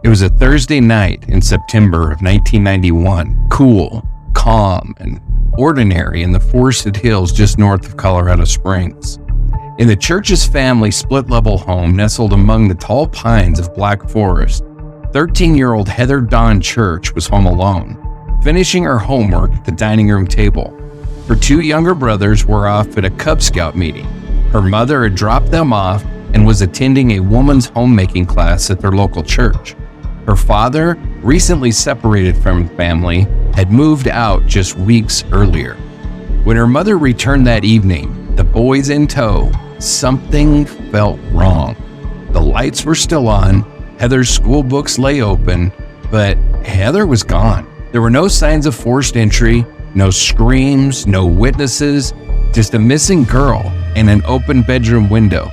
It was a Thursday night in September of 1991, cool, calm, and ordinary in the forested hills just north of Colorado Springs. In the Church's family split-level home nestled among the tall pines of Black Forest, 13-year-old Heather Dawn Church was home alone, finishing her homework at the dining room table. Her two younger brothers were off at a Cub Scout meeting. Her mother had dropped them off and was attending a woman's homemaking class at their local church. Her father, recently separated from the family, had moved out just weeks earlier. When her mother returned that evening, the boys in tow, something felt wrong. The lights were still on, Heather's school books lay open, but Heather was gone. There were no signs of forced entry, no screams, no witnesses, just a missing girl and an open bedroom window.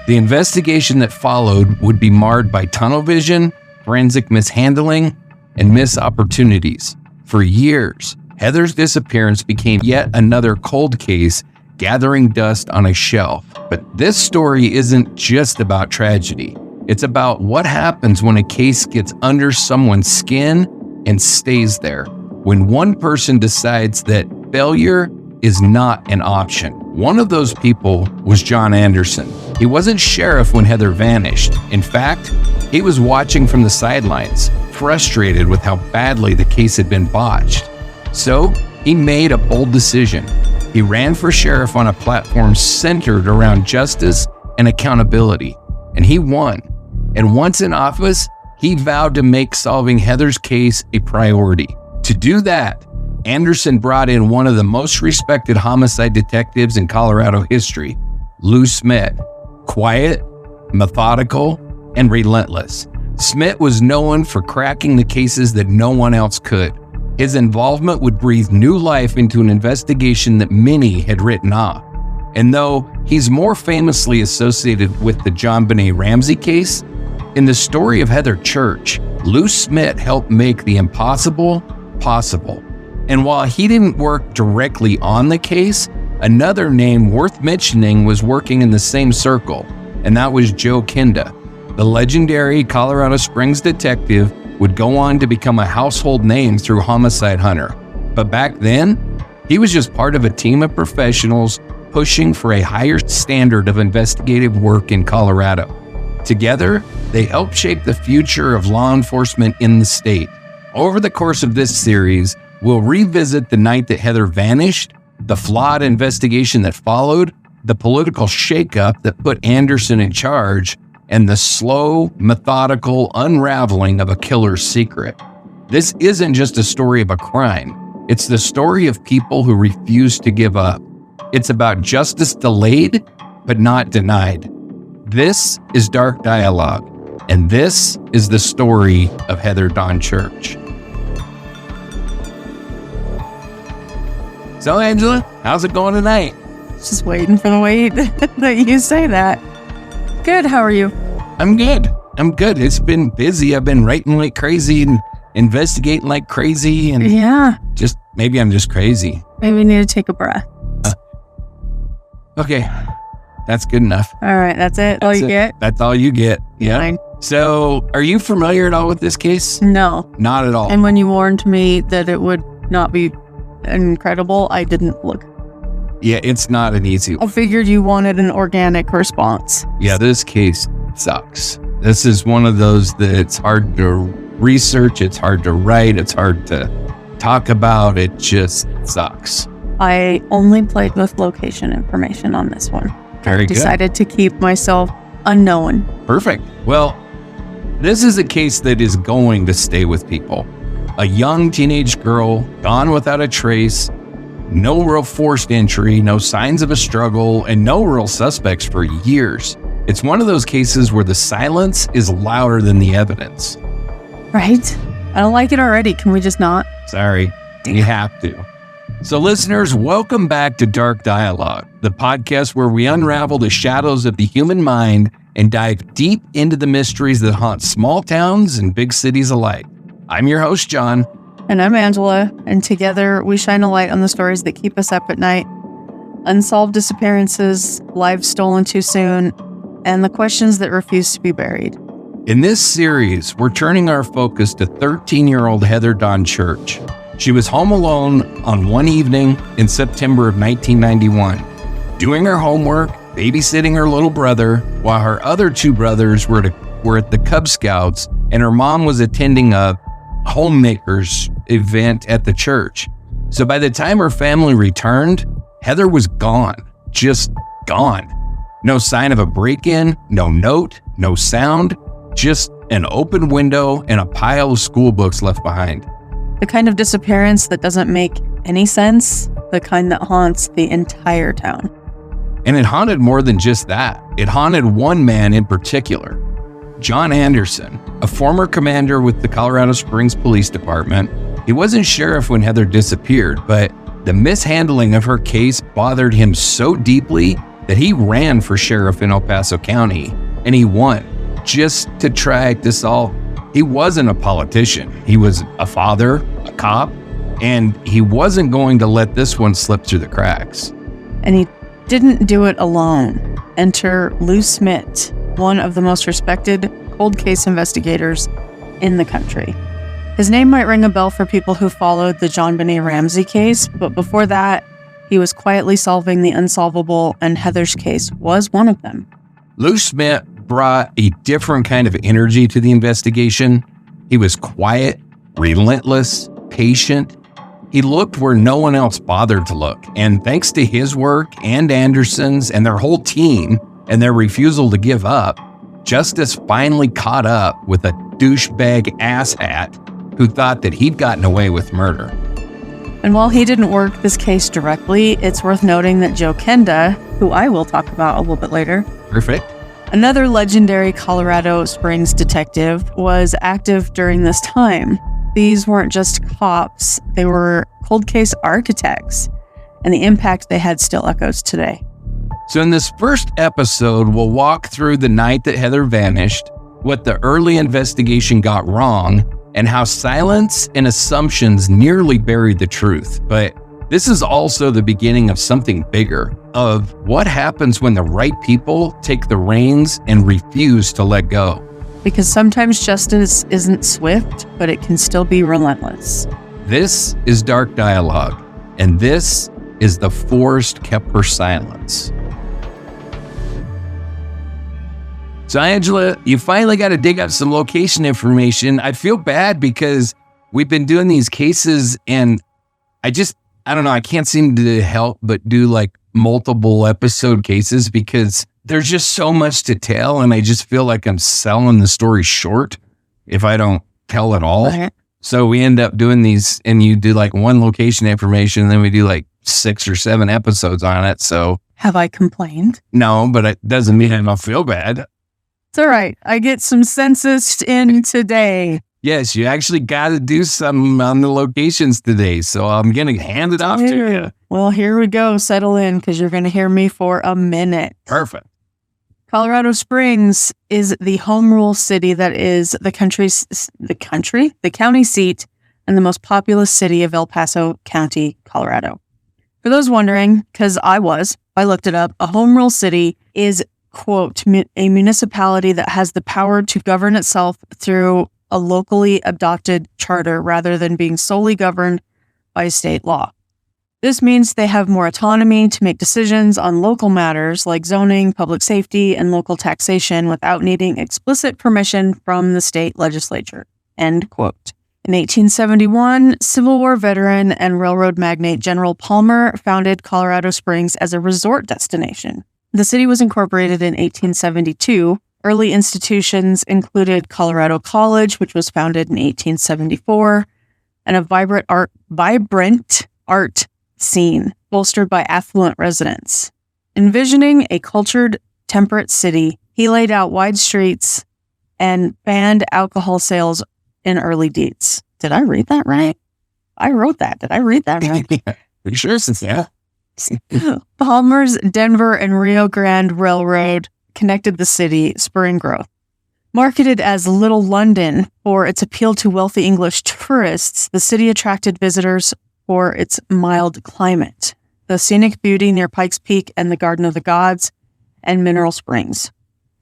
The investigation that followed would be marred by tunnel vision, forensic mishandling, and missed opportunities. For years, Heather's disappearance became yet another cold case gathering dust on a shelf. But this story isn't just about tragedy. It's about what happens when a case gets under someone's skin and stays there. When one person decides that failure is not an option. One of those people was John Anderson. He wasn't sheriff when Heather vanished. In fact, he was watching from the sidelines, frustrated with how badly the case had been botched. So he made a bold decision. He ran for sheriff on a platform centered around justice and accountability, and he won. And once in office, he vowed to make solving Heather's case a priority. To do that, Anderson brought in one of the most respected homicide detectives in Colorado history, Lou Smith. Quiet, methodical, and relentless. Smith was known for cracking the cases that no one else could. His involvement would breathe new life into an investigation that many had written off. And though he's more famously associated with the JonBenet Ramsey case, in the story of Heather Church, Lou Smith helped make the impossible possible. And while he didn't work directly on the case, another name worth mentioning was working in the same circle, and that was Joe Kinda. The legendary Colorado Springs detective would go on to become a household name through Homicide Hunter. But back then, he was just part of a team of professionals pushing for a higher standard of investigative work in Colorado. Together, they helped shape the future of law enforcement in the state. Over the course of this series, we'll revisit the night that Heather vanished, the flawed investigation that followed, the political shakeup that put Anderson in charge, and the slow, methodical unraveling of a killer's secret. This isn't just a story of a crime. It's the story of people who refuse to give up. It's about justice delayed, but not denied. This is Dark Dialogue, and this is the story of Heather Dawn Church. So, Angela, how's it going tonight? Just waiting for the way that you say that. Good, how are you? I'm good. It's been busy. I've been writing like crazy and investigating like crazy. And yeah. Maybe I'm just crazy. Maybe you need to take a breath. Okay. That's good enough. All right, that's it? All you get? That's all you get. Yeah. Fine. So, are you familiar at all with this case? No. Not at all. And when you warned me that it would not be incredible, I didn't look. Yeah, it's not an easy one. I figured you wanted an organic response. Yeah, this case sucks. This is one of those that it's hard to research, it's hard to write, it's hard to talk about. It just sucks. I only played with location information on this one. Very good. Decided to keep myself unknown. Perfect. Well, this is a case that is going to stay with people. A young teenage girl gone without a trace, no real forced entry, no signs of a struggle, and no real suspects for years. It's one of those cases where the silence is louder than the evidence. Right? I don't like it already. Can we just not? Sorry, you have to. So listeners, welcome back to Dark Dialogue, the podcast where we unravel the shadows of the human mind and dive deep into the mysteries that haunt small towns and big cities alike. I'm your host, John. And I'm Angela, and together we shine a light on the stories that keep us up at night. Unsolved disappearances, lives stolen too soon, and the questions that refuse to be buried. In this series, we're turning our focus to 13-year-old Heather Dawn Church. She was home alone on one evening in September of 1991, doing her homework, babysitting her little brother, while her other two brothers were at the Cub Scouts, and her mom was attending a homemakers event at the church. So by the time her family returned, Heather was gone, just gone. No sign of a break-in, no note, no sound, just an open window and a pile of school books left behind. The kind of disappearance that doesn't make any sense, the kind that haunts the entire town. And it haunted more than just that. It haunted one man in particular, John Anderson, a former commander with the Colorado Springs Police Department. He wasn't sheriff when Heather disappeared, but the mishandling of her case bothered him so deeply that he ran for sheriff in El Paso County, and he won, just to try to solve. He wasn't a politician. He was a father, a cop, and he wasn't going to let this one slip through the cracks. And he didn't do it alone. Enter Lou Smith, one of the most respected cold case investigators in the country. His name might ring a bell for people who followed the John Benet Ramsey case, but before that, he was quietly solving the unsolvable, and Heather's case was one of them. Lou Smith brought a different kind of energy to the investigation. He was quiet, relentless, patient. He looked where no one else bothered to look. And thanks to his work and Anderson's and their whole team and their refusal to give up, justice finally caught up with a douchebag asshat who thought that he'd gotten away with murder. And while he didn't work this case directly, it's worth noting that Joe Kenda, who I will talk about a little bit later, Perfect. another legendary Colorado Springs detective, was active during this time. These weren't just cops, they were cold case architects, and the impact they had still echoes today. So in this first episode, we'll walk through the night that Heather vanished, what the early investigation got wrong, and how silence and assumptions nearly buried the truth. But this is also the beginning of something bigger, of what happens when the right people take the reins and refuse to let go. Because sometimes justice isn't swift, but it can still be relentless. This is Dark Dialogue, and this is The Forest Kept Her Silence. So Angela, you finally got to dig up some location information. I feel bad because we've been doing these cases and I don't know, I can't seem to help but do like multiple episode cases because there's just so much to tell and I just feel like I'm selling the story short if I don't tell it all. Okay. So we end up doing these and you do like one location information and then we do like 6 or 7 episodes on it. So Have I complained? no, but it doesn't mean I don't feel bad. It's all right. I get some census in today. Yes, you actually got to do something on the locations today. So I'm going to hand it off to you. Well, here we go. Settle in because you're going to hear me for a minute. Perfect. Colorado Springs is the home rule city that is the county seat and the most populous city of El Paso County, Colorado. For those wondering, because I looked it up, a home rule city is, quote, a municipality that has the power to govern itself through a locally adopted charter rather than being solely governed by state law. This means they have more autonomy to make decisions on local matters like zoning, public safety, and local taxation without needing explicit permission from the state legislature, end quote. In 1871, Civil War veteran and railroad magnate General Palmer founded Colorado Springs as a resort destination. The city was incorporated in 1872. Early institutions included Colorado College, which was founded in 1874, and a vibrant art scene bolstered by affluent residents. Envisioning a cultured, temperate city, he laid out wide streets and banned alcohol sales in early deeds. Did I read that right? I wrote that. Did I read that right? Pretty sure since, yeah. Palmer's Denver and Rio Grande Railroad connected the city, spurring growth. Marketed as Little London for its appeal to wealthy English tourists, the city attracted visitors for its mild climate, the scenic beauty near Pikes Peak and the Garden of the Gods, and mineral springs.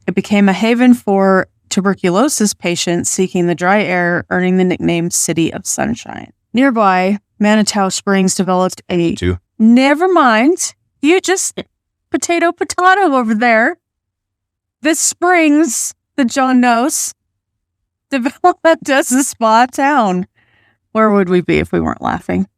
It became a haven for tuberculosis patient seeking the dry air, earning the nickname City of Sunshine. Nearby, Manitou Springs developed a... Never mind. You just... Potato over there. This Springs, that John knows, developed as a spa town. Where would we be if we weren't laughing?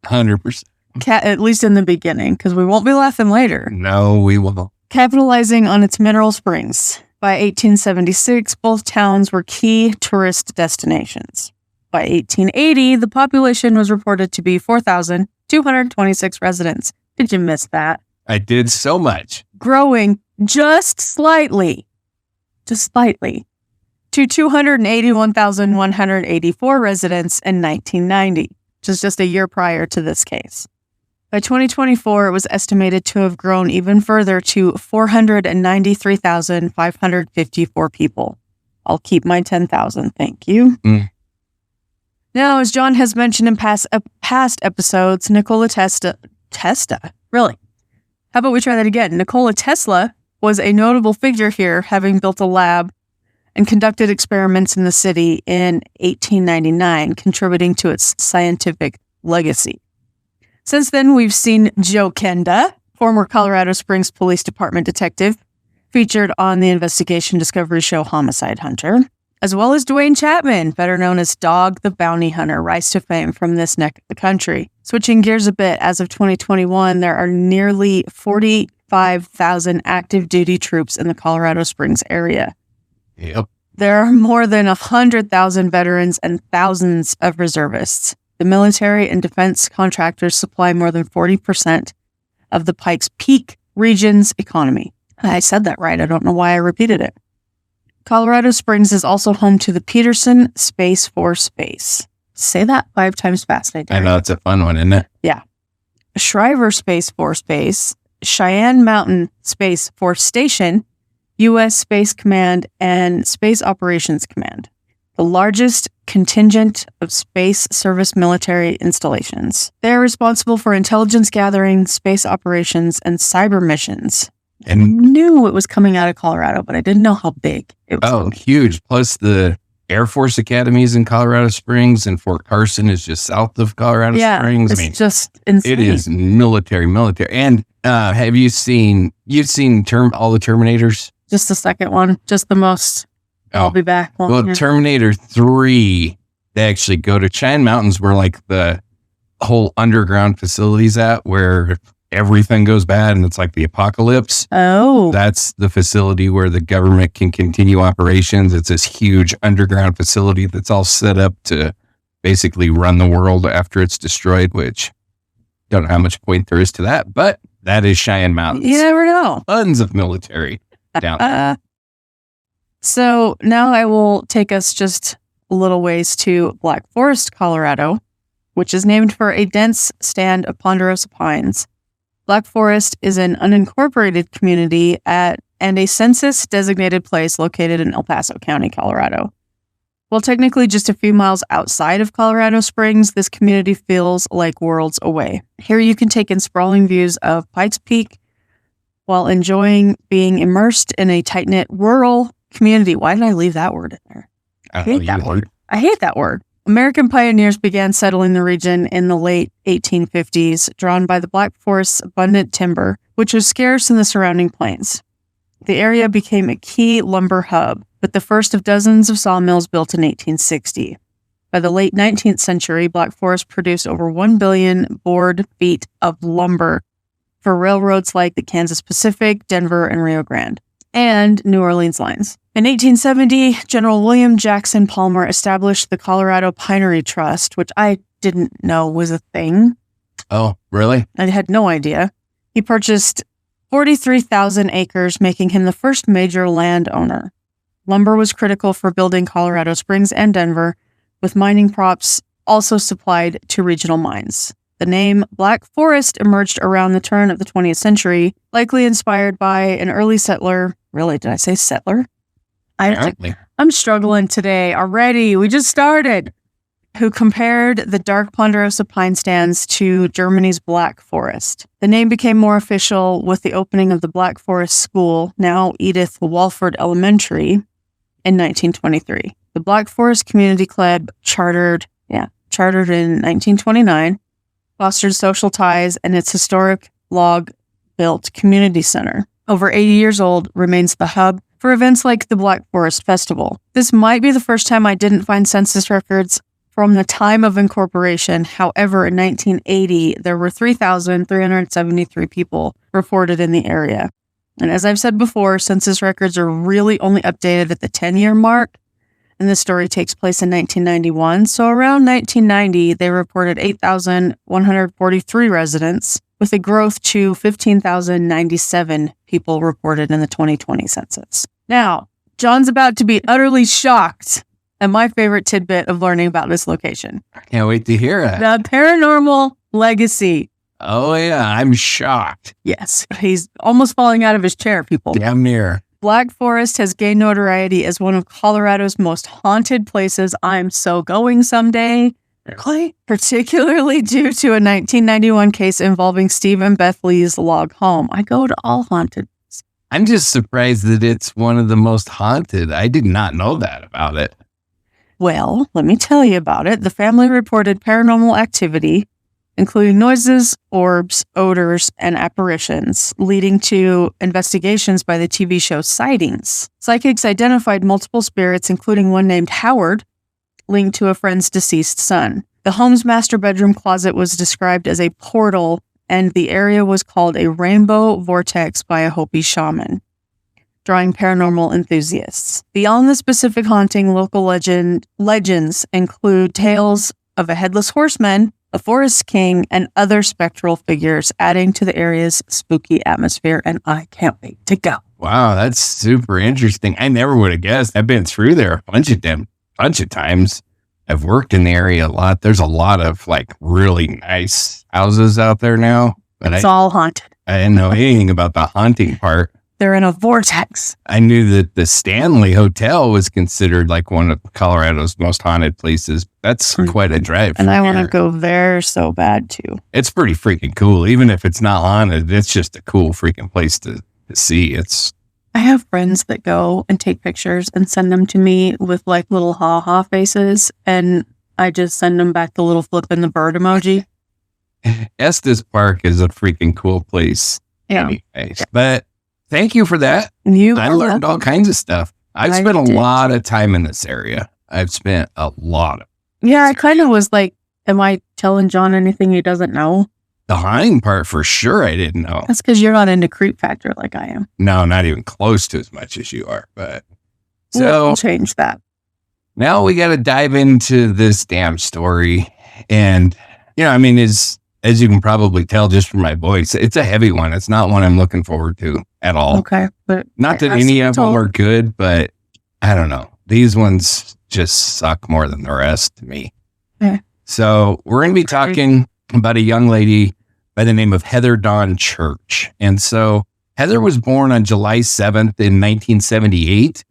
100%. At least in the beginning, because we won't be laughing later. No, we won't. Capitalizing on its mineral springs. By 1876, both towns were key tourist destinations. By 1880, the population was reported to be 4,226 residents. Did you miss that? I did so much. Growing just slightly to 281,184 residents in 1990, which is just a year prior to this case. By 2024, it was estimated to have grown even further to 493,554 people. I'll keep my 10,000, thank you. Now, as John has mentioned in past episodes, Nikola Tesla, really? How about we try that again? Nikola Tesla was a notable figure here, having built a lab and conducted experiments in the city in 1899, contributing to its scientific legacy. Since then, we've seen Joe Kenda, former Colorado Springs Police Department detective, featured on the investigation discovery show Homicide Hunter, as well as Dwayne Chapman, better known as Dog the Bounty Hunter, rise to fame from this neck of the country. Switching gears a bit, as of 2021, there are nearly 45,000 active duty troops in the Colorado Springs area. Yep. There are more than 100,000 veterans and thousands of reservists. The military and defense contractors supply more than 40% of the Pikes Peak region's economy. I said that right. I don't know why I repeated it. Colorado Springs is also home to the Peterson Space Force Base. Say that 5 times fast. I know, it's a fun one, isn't it? Yeah. Shriver Space Force Base, Cheyenne Mountain Space Force Station, U.S. Space Command, and Space Operations Command. The largest contingent of space service military installations. They are responsible for intelligence gathering, space operations, and cyber missions. And I knew it was coming out of Colorado, but I didn't know how big it was. Oh, huge. Plus the Air Force academies in Colorado Springs, and Fort Carson is just south of Colorado Springs. It's just insane. It is military. And have you've seen all the Terminators? Just the second one, just the most. I'll be back. Well, Terminator 3, they actually go to Cheyenne Mountains, where like the whole underground facilities at, where everything goes bad and it's like the apocalypse. Oh. That's the facility where the government can continue operations. It's this huge underground facility that's all set up to basically run the world after it's destroyed, which don't know how much point there is to that, but that is Cheyenne Mountains. You never know. Tons of military down there. So now I will take us just a little ways to Black Forest, Colorado, which is named for a dense stand of ponderosa pines. Black Forest is an unincorporated community and a census-designated place located in El Paso County, Colorado. While technically just a few miles outside of Colorado Springs, this community feels like worlds away. Here you can take in sprawling views of Pikes Peak while enjoying being immersed in a tight-knit rural community. Why did I leave that word in there? I hate that word. American pioneers began settling the region in the late 1850s, drawn by the Black Forest's abundant timber, which was scarce in the surrounding plains. The area became a key lumber hub, with the first of dozens of sawmills built in 1860. By the late 19th century, Black Forest produced over 1 billion board feet of lumber for railroads like the Kansas Pacific, Denver, and Rio Grande, and New Orleans lines. In 1870, General William Jackson Palmer established the Colorado Pinery Trust, which I didn't know was a thing. Oh, really? I had no idea. He purchased 43,000 acres, making him the first major landowner. Lumber was critical for building Colorado Springs and Denver, with mining props also supplied to regional mines. The name Black Forest emerged around the turn of the 20th century, likely inspired by an early settler. Really, did I say settler? I'm struggling today already. We just started. Who compared the dark ponderosa pine stands to Germany's Black Forest. The name became more official with the opening of the Black Forest School, now Edith Walford Elementary, in 1923. The Black Forest Community Club, chartered in 1929, fostered social ties, and its historic log-built community center, over 80 years old, remains the hub for events like the Black Forest Festival. This might be the first time I didn't find census records from the time of incorporation. However, in 1980, there were 3,373 people reported in the area. And as I've said before, census records are really only updated at the 10-year mark, and this story takes place in 1991. So around 1990, they reported 8,143 residents, with a growth to 15,097 people reported in the 2020 census. Now, John's about to be utterly shocked at my favorite tidbit of learning about this location. I can't wait to hear it. The paranormal legacy. Oh, yeah. I'm shocked. Yes. He's almost falling out of his chair, people. Damn near. Black Forest has gained notoriety as one of Colorado's most haunted places. I'm so going someday. Really? Particularly due to a 1991 case involving Steve and Beth Lee's log home. I go to all haunted. I'm just surprised that it's one of the most haunted. I did not know that about it. Well, let me tell you about it. The family reported paranormal activity, including noises, orbs, odors, and apparitions, leading to investigations by the TV show Sightings. Psychics identified multiple spirits, including one named Howard, linked to a friend's deceased son. The home's master bedroom closet was described as a portal, and the area was called a rainbow vortex by a Hopi shaman, drawing paranormal enthusiasts. Beyond the specific haunting, local legends include tales of a headless horseman, a forest king, and other spectral figures, adding to the area's spooky atmosphere, and I can't wait to go. Wow, that's super interesting. I never would have guessed. I've been through there a bunch of times. I've worked in the area a lot. There's a lot of like really nice houses out there now, but It's all haunted. I didn't know anything about the haunting part. They're in a vortex. I knew that the Stanley Hotel was considered like one of Colorado's most haunted places. That's quite a drive. And I want to go there so bad too. It's pretty freaking cool. Even if it's not haunted, it's just a cool freaking place to see. I have friends that go and take pictures and send them to me with like little ha-ha faces, and I just send them back the little flip and the bird emoji. Estes Park is a freaking cool place. Yeah. Anyways, but thank you for that. I learned all kinds of stuff. I've spent a lot of time in this area. I've spent a lot of. Yeah, I kind of was like, am I telling John anything he doesn't know? The haunting part, for sure, I didn't know. That's because you're not into creep factor like I am. No, not even close to as much as you are. But so we'll change that. Now we got to dive into this damn story. And, I mean, as you can probably tell just from my voice, it's a heavy one. It's not one I'm looking forward to at all. Okay. But not that any of them are good, but I don't know. These ones just suck more than the rest to me. Okay. So we're going to be talking about a young lady by the name of Heather Dawn Church. And so Heather was born on July 7th in 1978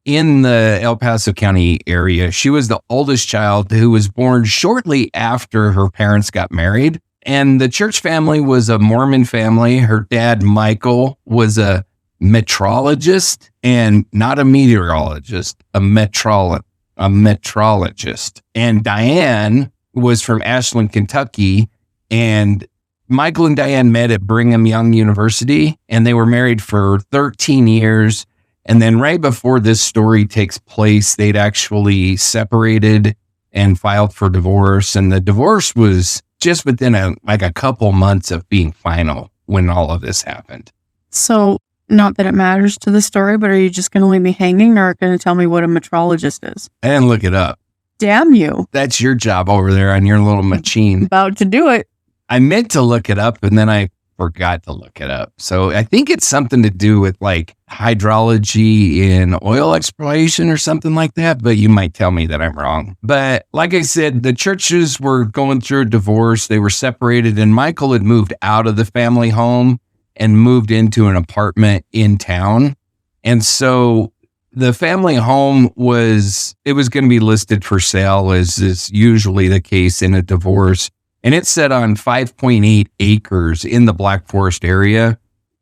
in the El Paso County area. She was the oldest child who was born shortly after her parents got married. And the Church family was a Mormon family. Her dad, Michael, was a meteorologist and not a meteorologist, a meteorologist. And Diane was from Ashland, Kentucky. And Michael and Diane met at Brigham Young University, and they were married for 13 years. And then right before this story takes place, they'd actually separated and filed for divorce. And the divorce was just within a couple months of being final when all of this happened. So not that it matters to the story, but are you just going to leave me hanging or going to tell me what a meteorologist is? I didn't look it up. Damn you. That's your job over there on your little machine. About to do it. I meant to look it up and then I forgot to look it up. So I think it's something to do with like hydrology in oil exploration or something like that, but you might tell me that I'm wrong. But like I said, the Churches were going through a divorce. They were separated and Michael had moved out of the family home and moved into an apartment in town. And so the family home was going to be listed for sale, as is usually the case in a divorce. And it's set on 5.8 acres in the Black Forest area.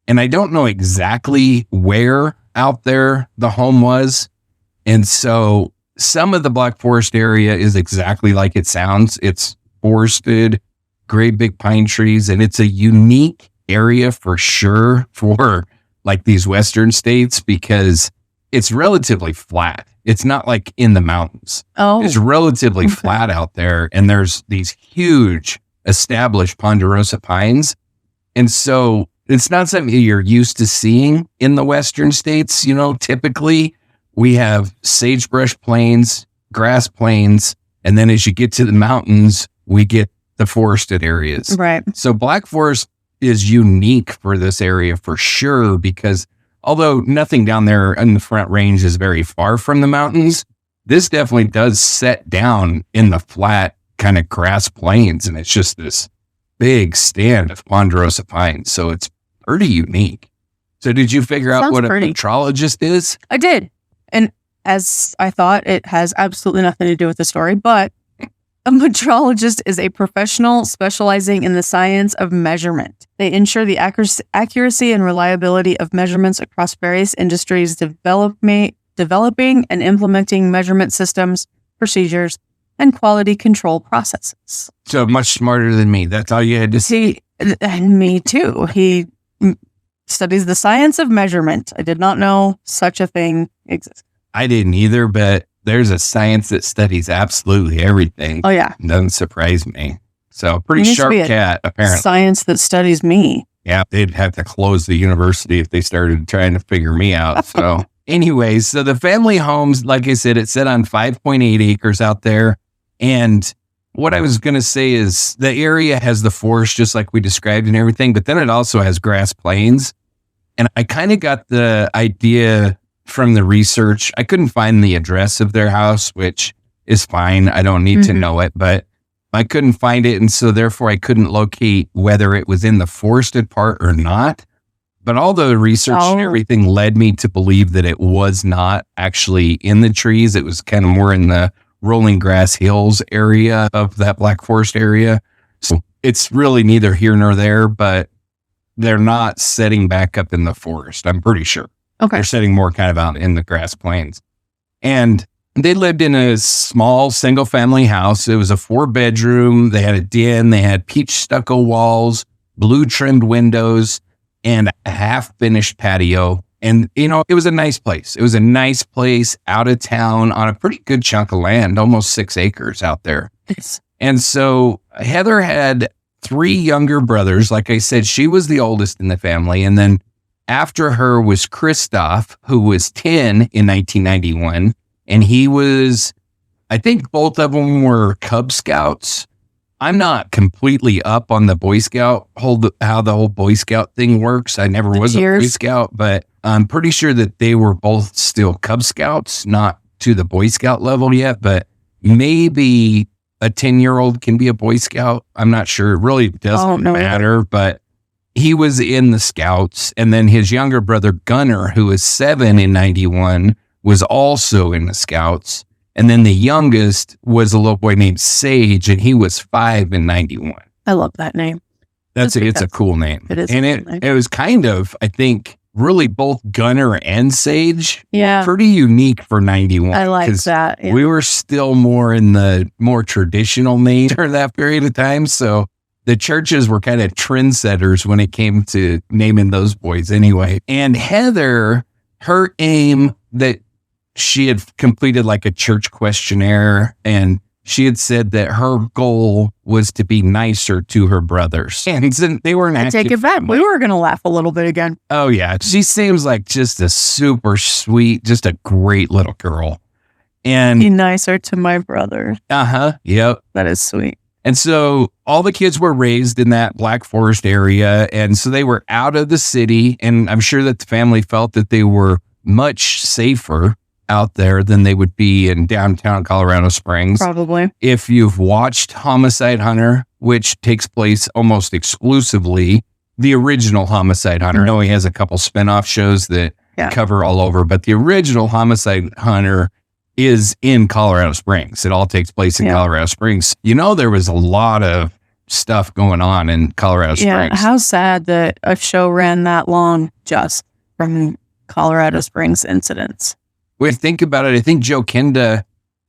And I don't know exactly where out there the home was, And so some of the Black Forest area is exactly like it sounds. It's forested, great big pine trees, and it's a unique area for sure for like these Western states because it's relatively flat. It's not like in the mountains. Oh, It's relatively flat out there, and there's these huge established ponderosa pines. And so it's not something you're used to seeing in the Western states. You know, typically we have sagebrush plains, grass plains, and then as you get to the mountains, we get the forested areas. right. So Black Forest is unique for this area for sure, because although nothing down there in the Front Range is very far from the mountains, this definitely does set down in the flat kind of grass plains. And it's just this big stand of ponderosa pines. So it's pretty unique. So did you figure out Sounds what pretty. a petrologist is? I did. And as I thought, it has absolutely nothing to do with the story, but a metrologist is a professional specializing in the science of measurement. They ensure the accuracy and reliability of measurements across various industries, developing and implementing measurement systems, procedures, and quality control processes. So much smarter than me. That's all you had to say. And me too. He studies the science of measurement. I did not know such a thing exists. I didn't either, but there's a science that studies absolutely everything. Oh, yeah. Doesn't surprise me. So pretty There needs to sharp be a cat, apparently. Science that studies me. Yeah, they'd have to close the university if they started trying to figure me out. So anyways, so the family homes, like I said, it set on 5.8 acres out there. And what I was going to say is the area has the forest just like we described and everything, but then it also has grass plains. And I kind of got the idea from the research. I couldn't find the address of their house, which is fine. I don't need to know it, but I couldn't find it. And so therefore I couldn't locate whether it was in the forested part or not. But all the research and everything led me to believe that it was not actually in the trees. It was kind of more in the rolling grass hills area of that Black Forest area. So it's really neither here nor there, but they're not setting back up in the forest, I'm pretty sure. Okay. They're setting more kind of out in the grass plains. And they lived in a small single family house. It was a 4-bedroom. They had a den. They had peach stucco walls, blue trimmed windows, and a half finished patio. And, you know, it was a nice place. It was a nice place out of town on a pretty good chunk of land, almost 6 acres out there. Yes. And so Heather had 3 younger brothers. Like I said, she was the oldest in the family. And then after her was Christoph, who was 10 in 1991. And he was, I think both of them were Cub Scouts. I'm not completely up on the Boy Scout, how the whole Boy Scout thing works. I never was a Boy Scout, but I'm pretty sure that they were both still Cub Scouts, not to the Boy Scout level yet, but maybe a 10-year-old can be a Boy Scout. I'm not sure. It really doesn't matter, but he was in the Scouts. And then his younger brother, Gunnar, who was 7 in 91, was also in the Scouts. And then the youngest was a little boy named Sage, and he was 5 in 91. I love that name. It's a cool name. It is. And it was kind of, I think, really both Gunnar and Sage. Yeah. Pretty unique for 91. I like that. Yeah. We were still more in the more traditional name during that period of time. So the churches were kind of trendsetters when it came to naming those boys anyway. And Heather, her aim that she had completed like a church questionnaire, and she had said that her goal was to be nicer to her brothers. And they weren't active. Take it back. We were going to laugh a little bit again. Oh, yeah. She seems like just a super sweet, just a great little girl. And be nicer to my brother. Yep. That is sweet. And so all the kids were raised in that Black Forest area. And so they were out of the city. And I'm sure that the family felt that they were much safer out there than they would be in downtown Colorado Springs. Probably. If you've watched Homicide Hunter, which takes place almost exclusively, the original Homicide Hunter. I know he has a couple spinoff shows that cover all over, but the original Homicide Hunter is in Colorado Springs. It all takes place in Colorado Springs. You know, there was a lot of stuff going on in Colorado Springs. Yeah, how sad that a show ran that long just from Colorado Springs incidents. we think about it, I think Joe Kenda,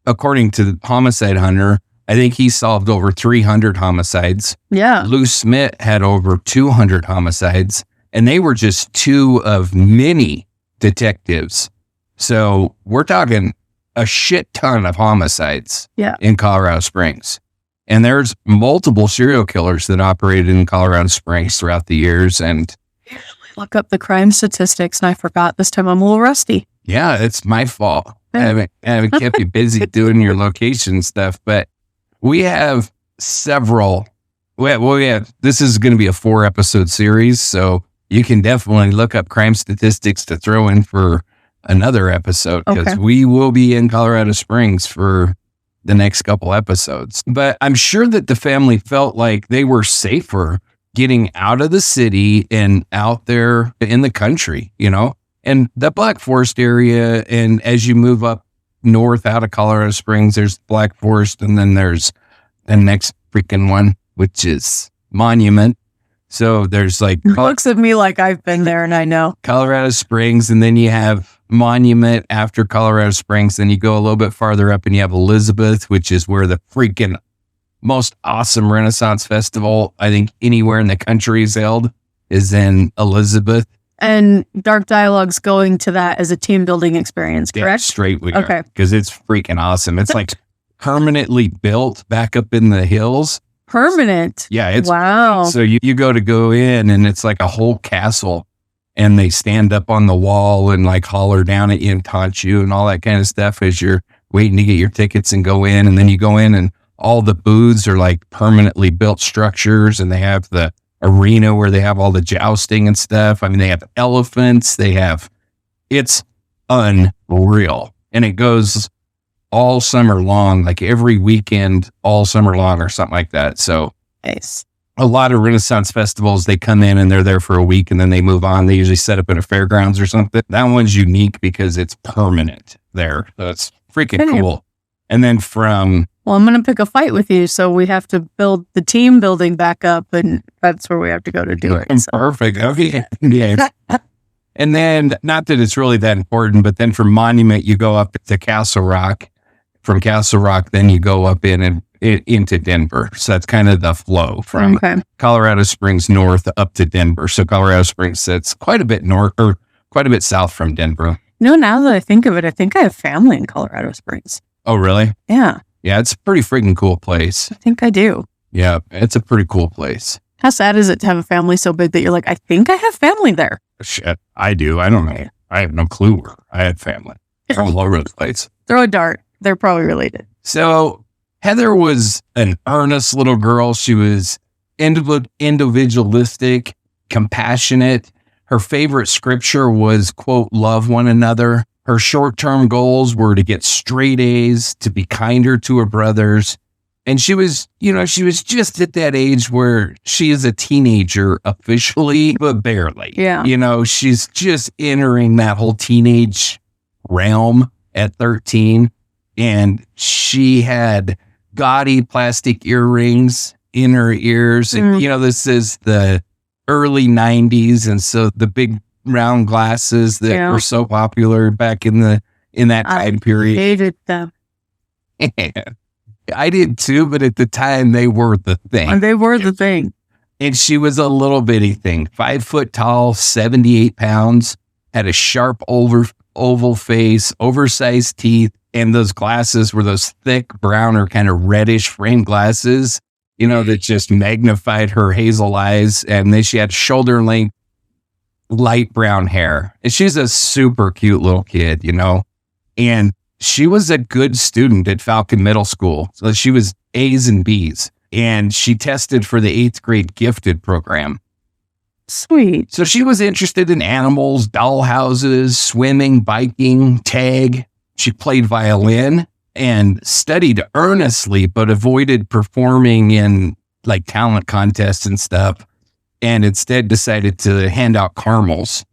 according to the Homicide Hunter, I think he solved over 300 homicides. Yeah. Lou Smith had over 200 homicides, and they were just two of many detectives. So we're talking a shit ton of homicides in Colorado Springs. And there's multiple serial killers that operated in Colorado Springs throughout the years. And look up the crime statistics, and I forgot this time. I'm a little rusty. Yeah, it's my fault. I haven't kept you busy doing your location stuff, but we have several. This is going to be a 4-episode series, so you can definitely look up crime statistics to throw in for another episode, because we will be in Colorado Springs for the next couple episodes. But I'm sure that the family felt like they were safer getting out of the city and out there in the country, and the Black Forest area. And as you move up north out of Colorado Springs, there's Black Forest, and then there's the next freaking one, which is Monument. So there's looks at me like I've been there and I know Colorado Springs, and then you have Monument after Colorado Springs. Then you go a little bit farther up and you have Elizabeth, which is where the freaking most awesome Renaissance festival I think anywhere in the country is held, is in Elizabeth. And Dark Dialogue's going to that as a team building experience, correct? Yeah, straight we are, because it's freaking awesome. It's permanently built back up in the hills. Permanent? Yeah. It's wow. So you go in, and it's like a whole castle, and they stand up on the wall and holler down at you and taunt you and all that kind of stuff as you're waiting to get your tickets and go in. And then you go in, and all the booths are permanently built structures, and they have the arena where they have all the jousting and stuff. I mean, they have elephants. It's unreal. And it goes all summer long, every weekend, all summer long or something like that. So nice. A lot of Renaissance festivals, they come in and they're there for a week and then they move on. They usually set up in a fairgrounds or something. That one's unique because it's permanent there. So it's freaking cool. And then well, I'm going to pick a fight with you, so we have to build the team building back up, and that's where we have to go to do it. So. Perfect. Okay. Yeah. And then, not that it's really that important, but then from Monument, you go up to Castle Rock. From Castle Rock, then you go up into Denver. So that's kind of the flow from Colorado Springs north up to Denver. So Colorado Springs sits quite a bit north, or quite a bit south from Denver. Now that I think of it, I think I have family in Colorado Springs. Oh, really? Yeah. Yeah, it's a pretty freaking cool place. I think I do. Yeah, it's a pretty cool place. How sad is it to have a family so big that you're like, I think I have family there? Shit, I do. I don't know. I have no clue where I had family. All over the place. Throw a dart. They're probably related. So Heather was an earnest little girl. She was individualistic, compassionate. Her favorite scripture was, quote, love one another. Her short-term goals were to get straight A's, to be kinder to her brothers. And she was just at that age where she is a teenager officially, but barely. Yeah. She's just entering that whole teenage realm at 13. And she had gaudy plastic earrings in her ears. And, this is the early 90s. And so the big round glasses that were so popular back in that time period. I hated them. I did too, but at the time they were the thing. They were the thing. And she was a little bitty thing, 5 foot tall, 78 pounds, had a sharp oval face, oversized teeth, and those glasses were those thick brown or kind of reddish framed glasses, that just magnified her hazel eyes. And then she had shoulder length, light brown hair. And she's a super cute little kid, and she was a good student at Falcon Middle School. So she was A's and B's, and she tested for the 8th grade gifted program. Sweet. So she was interested in animals, dollhouses, swimming, biking, tag. She played violin and studied earnestly, but avoided performing in talent contests and stuff, and instead decided to hand out caramels.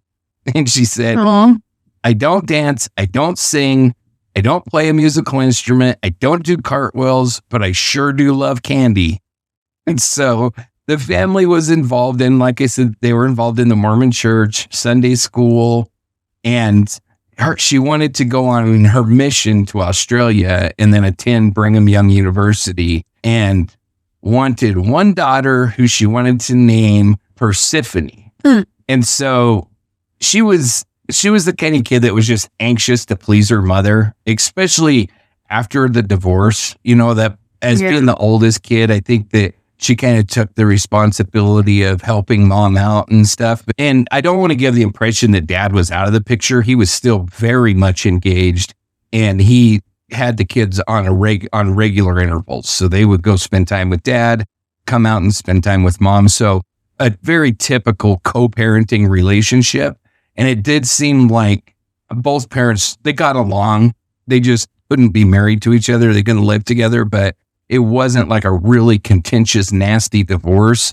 And she said, I don't dance, I don't sing, I don't play a musical instrument, I don't do cartwheels, but I sure do love candy. And so the family was involved in, like I said, they were involved in the Mormon church, Sunday school, and she wanted to go on her mission to Australia and then attend Brigham Young University, and wanted one daughter who she wanted to name Persephone. And so she was the kind of kid that was just anxious to please her mother, especially after the divorce. That as being the oldest kid, I think that she kind of took the responsibility of helping mom out and stuff. And I don't want to give the impression that dad was out of the picture. He was still very much engaged, and he had the kids on regular intervals. So they would go spend time with dad, come out and spend time with mom. So a very typical co-parenting relationship. And it did seem like both parents, they got along. They just couldn't be married to each other. They couldn't live together, but it wasn't like a really contentious, nasty divorce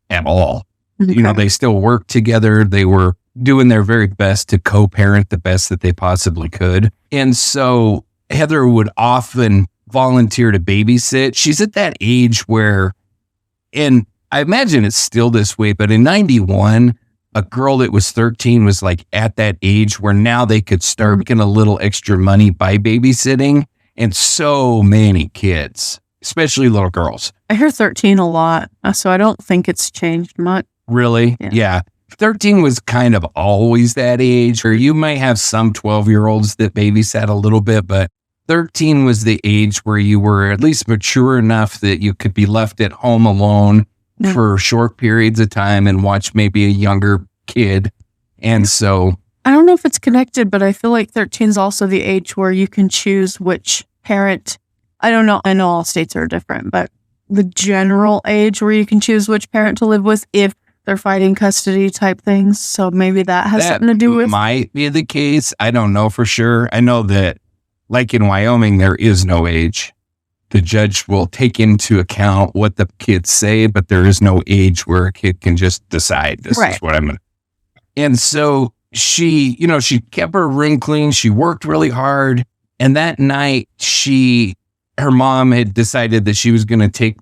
at all. Okay. They still worked together. They were doing their very best to co-parent the best that they possibly could. And so Heather would often volunteer to babysit. She's at that age where, and I imagine it's still this way, but in 91, a girl that was 13 was like at that age where now they could start making a little extra money by babysitting. And so many kids, especially little girls. I hear 13 a lot, so I don't think it's changed much. Really? Yeah. 13 was kind of always that age, or you might have some 12-year-olds that babysat a little bit, but 13 was the age where you were at least mature enough that you could be left at home alone for short periods of time and watch maybe a younger kid. And so I don't know if it's connected, but I feel like 13 is also the age where you can choose which parent. I don't know. I know all states are different, but the general age where you can choose which parent to live with if they're fighting custody type things. So maybe that has something to do with. Might be the case. I don't know for sure. I know that like in Wyoming, there is no age. The judge will take into account what the kids say, but there is no age where a kid can just decide this is what I'm going to. And so she kept her room clean. She worked really hard. And that night her mom had decided that she was going to take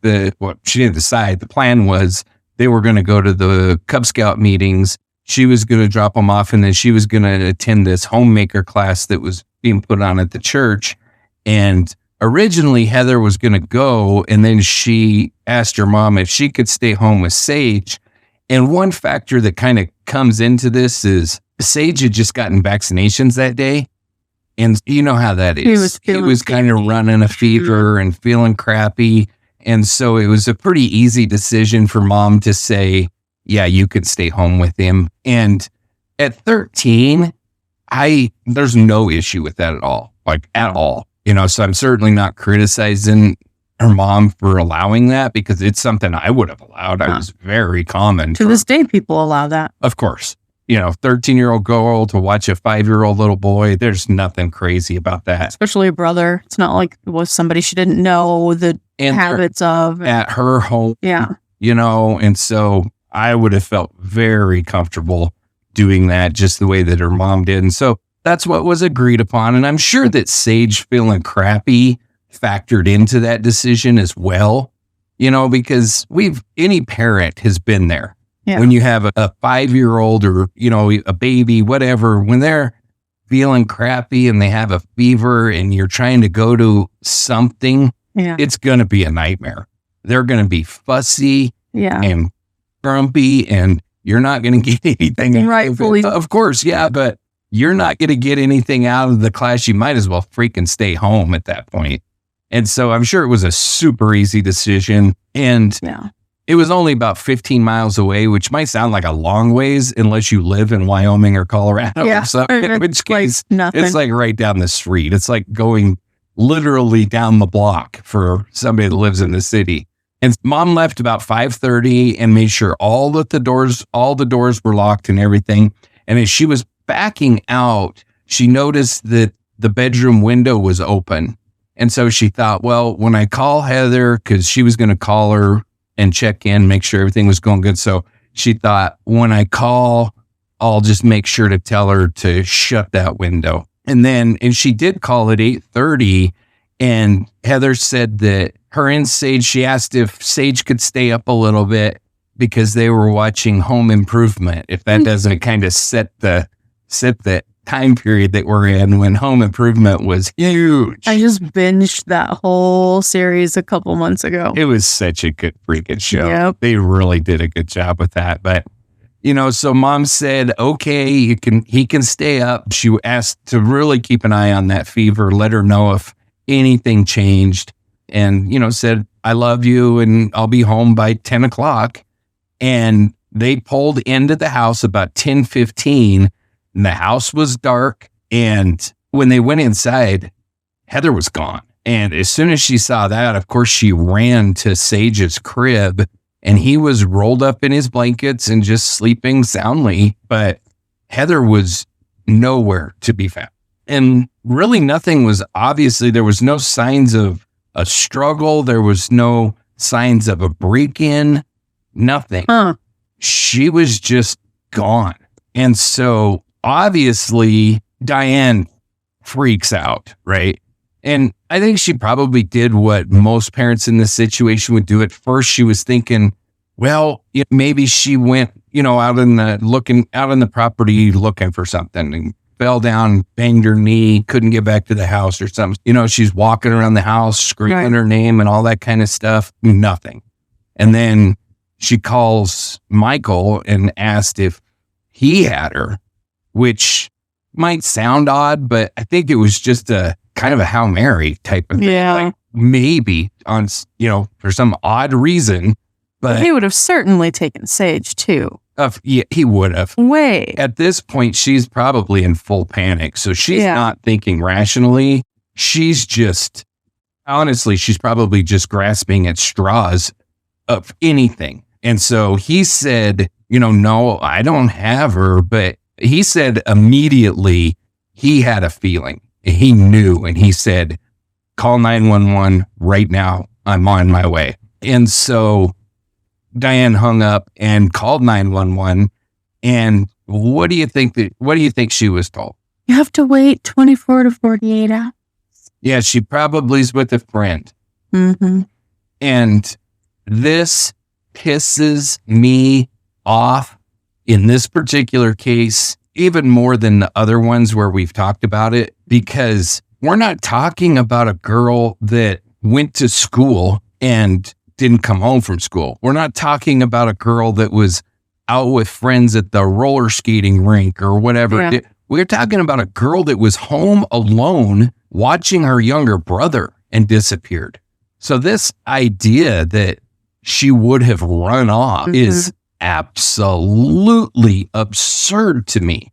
she didn't decide. The plan was they were going to go to the Cub Scout meetings. She was going to drop them off, and then she was going to attend this homemaker class that was being put on at the church. And originally Heather was going to go, and then she asked her mom if she could stay home with Sage. And one factor that kind of comes into this is Sage had just gotten vaccinations that day. And you know how that is. He was kind of running a fever and feeling crappy. And so it was a pretty easy decision for mom to say, yeah, you could stay home with him. And at 13, there's no issue with that at all, like at all. So I'm certainly not criticizing her mom for allowing that, because it's something I would have allowed. I was very common. To this day, people allow that. Of course. 13-year-old girl to watch a 5-year-old little boy, there's nothing crazy about that. Especially a brother. It's not like it was somebody she didn't know the habits of. At her home. Yeah. And so I would have felt very comfortable doing that just the way that her mom did. And so that's what was agreed upon. And I'm sure that Sage feeling crappy factored into that decision as well, because any parent has been there. Yeah. When you have a 5-year-old or, a baby, whatever, when they're feeling crappy and they have a fever and you're trying to go to something, it's going to be a nightmare. They're going to be fussy and grumpy, and you're not going to get anything. Rightfully. Of course, yeah, but you're not going to get anything out of the class. You might as well freaking stay home at that point. And so I'm sure it was a super easy decision. And it was only about 15 miles away, which might sound like a long ways unless you live in Wyoming or Colorado. Yeah, in which case, nothing. It's like right down the street. It's like going literally down the block for somebody that lives in the city. And mom left about 5:30 and made sure all the doors were locked and everything. And as she was backing out, she noticed that the bedroom window was open. And so she thought, well, when I call Heather, because she was going to call her and check in, make sure everything was going good. So she thought, when I call, I'll just make sure to tell her to shut that window. And she did call at 8:30, and Heather said that her and Sage, she asked if Sage could stay up a little bit because they were watching Home Improvement. If that doesn't kind of set the time period that we're in when Home Improvement was huge. I just binged that whole series a couple months ago. It was such a good freaking show. Yep. They really did a good job with that. But, so mom said, okay, he can stay up. She asked to really keep an eye on that fever, let her know if anything changed, and, said, I love you and I'll be home by 10 o'clock. And they pulled into the house about 10:15, and the house was dark. And when they went inside, Heather was gone. And as soon as she saw that, of course, she ran to Sage's crib, and he was rolled up in his blankets and just sleeping soundly. But Heather was nowhere to be found. And really nothing was, obviously, there was no signs of a struggle. There was no signs of a break-in, nothing. She was just gone. And so obviously Diane freaks out, right? And I think she probably did what most parents in this situation would do. At first, she was thinking, well, maybe she went, out in the property looking for something and fell down, banged her knee, couldn't get back to the house or something. She's walking around the house, screaming her name and all that kind of stuff. Nothing. And then she calls Michael and asked if he had her, which might sound odd, but I think it was just a kind of a Hail Mary type of thing. Yeah. Like maybe on, for some odd reason, but he would have certainly taken Sage too. Yeah, he would have. Wait. At this point, she's probably in full panic. So she's not thinking rationally. She's just, honestly, she's probably just grasping at straws of anything. And so he said, no, I don't have her. But he said immediately he had a feeling. He knew. And he said, call 911 right now. I'm on my way. And so Diane hung up and called 911. And what do you think she was told? You have to wait 24 to 48 hours. Yeah, she probably is with a friend. Mm-hmm. And this pisses me off in this particular case, even more than the other ones where we've talked about it, because we're not talking about a girl that went to school and didn't come home from school. We're not talking about a girl that was out with friends at the roller skating rink or whatever. Yeah. We're talking about a girl that was home alone watching her younger brother and disappeared. So this idea that she would have run off is absolutely absurd to me.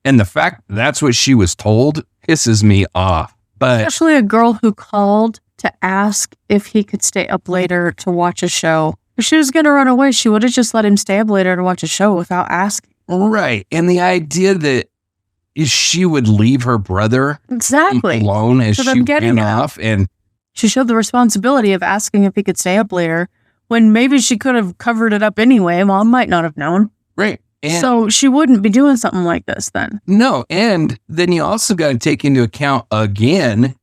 And the fact that's what she was told pisses me off. But especially a girl who called to ask if he could stay up later to watch a show. If she was going to run away, she would have just let him stay up later to watch a show without asking. Right. And the idea that she would leave her brother alone as she ran off. And she showed the responsibility of asking if he could stay up later when maybe she could have covered it up anyway. Mom might not have known. Right. And so she wouldn't be doing something like this then. No. And then you also got to take into account again,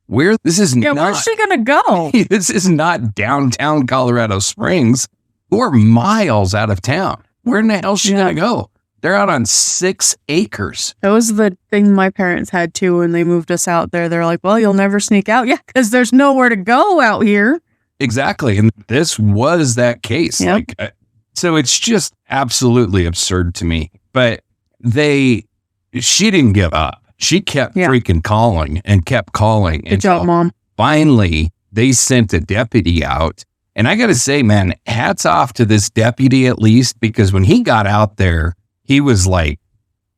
where this is not. Where's she going to go? This is not downtown Colorado Springs. We're miles out of town. Where in the hell is she going to go? They're out on 6 acres. That was the thing my parents had too when they moved us out there. They're like, well, you'll never sneak out. Yeah, because there's nowhere to go out here. Exactly. And this was that case. Yep. So it's just absolutely absurd to me. But she didn't give up. She kept freaking calling and kept calling. Good job, Mom. Finally, they sent a deputy out. And I got to say, man, hats off to this deputy at least, because when he got out there, he was like,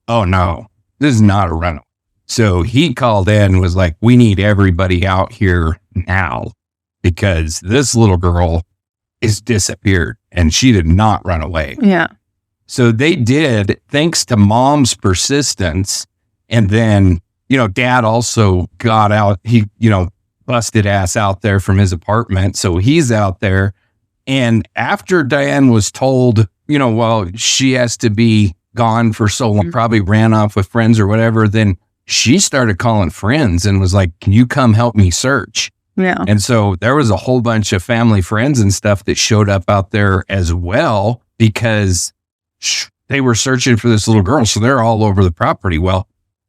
oh, no, this is not a rental. So he called in and was like, we need everybody out here now because this little girl is disappeared and she did not run away. Yeah. So they did, thanks to Mom's persistence. And then, Dad also got out. He, busted ass out there from his apartment. So he's out there. And after Diane was told, well, she has to be gone for so long, probably ran off with friends or whatever, then she started calling friends and was like, can you come help me search? Yeah. And so there was a whole bunch of family friends and stuff that showed up out there as well because they were searching for this little girl. So they're all over the property. Well,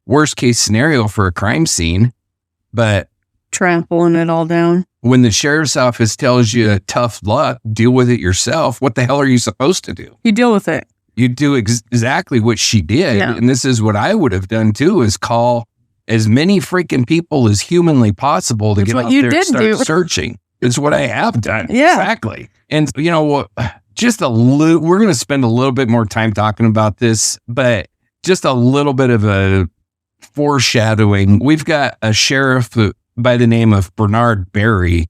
worst case scenario for a crime scene. But trampling it all down. When the sheriff's office tells you tough luck, deal with it yourself, what the hell are you supposed to do? You deal with it. You do exactly what she did. Yeah. And this is what I would have done too, is call as many freaking people as humanly possible to get out there and start searching. It's what I have done. Yeah. Exactly. And you know what? We're going to spend a little bit more time talking about this, but just a little bit of a foreshadowing. We've got a sheriff by the name of Bernard Berry,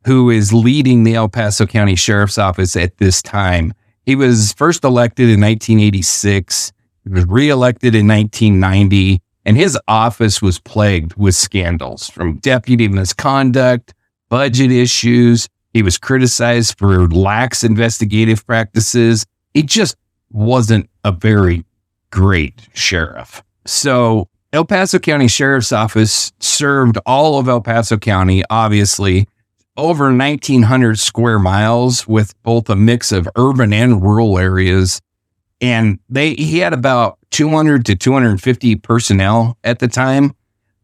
who is leading the El Paso County Sheriff's Office at this time. He was first elected in 1986. He was reelected in 1990, and his office was plagued with scandals from deputy misconduct, budget issues. He was criticized for lax investigative practices. He just wasn't a very great sheriff. So El Paso County Sheriff's Office served all of El Paso County, obviously, over 1,900 square miles with both a mix of urban and rural areas. And he had about 200 to 250 personnel at the time,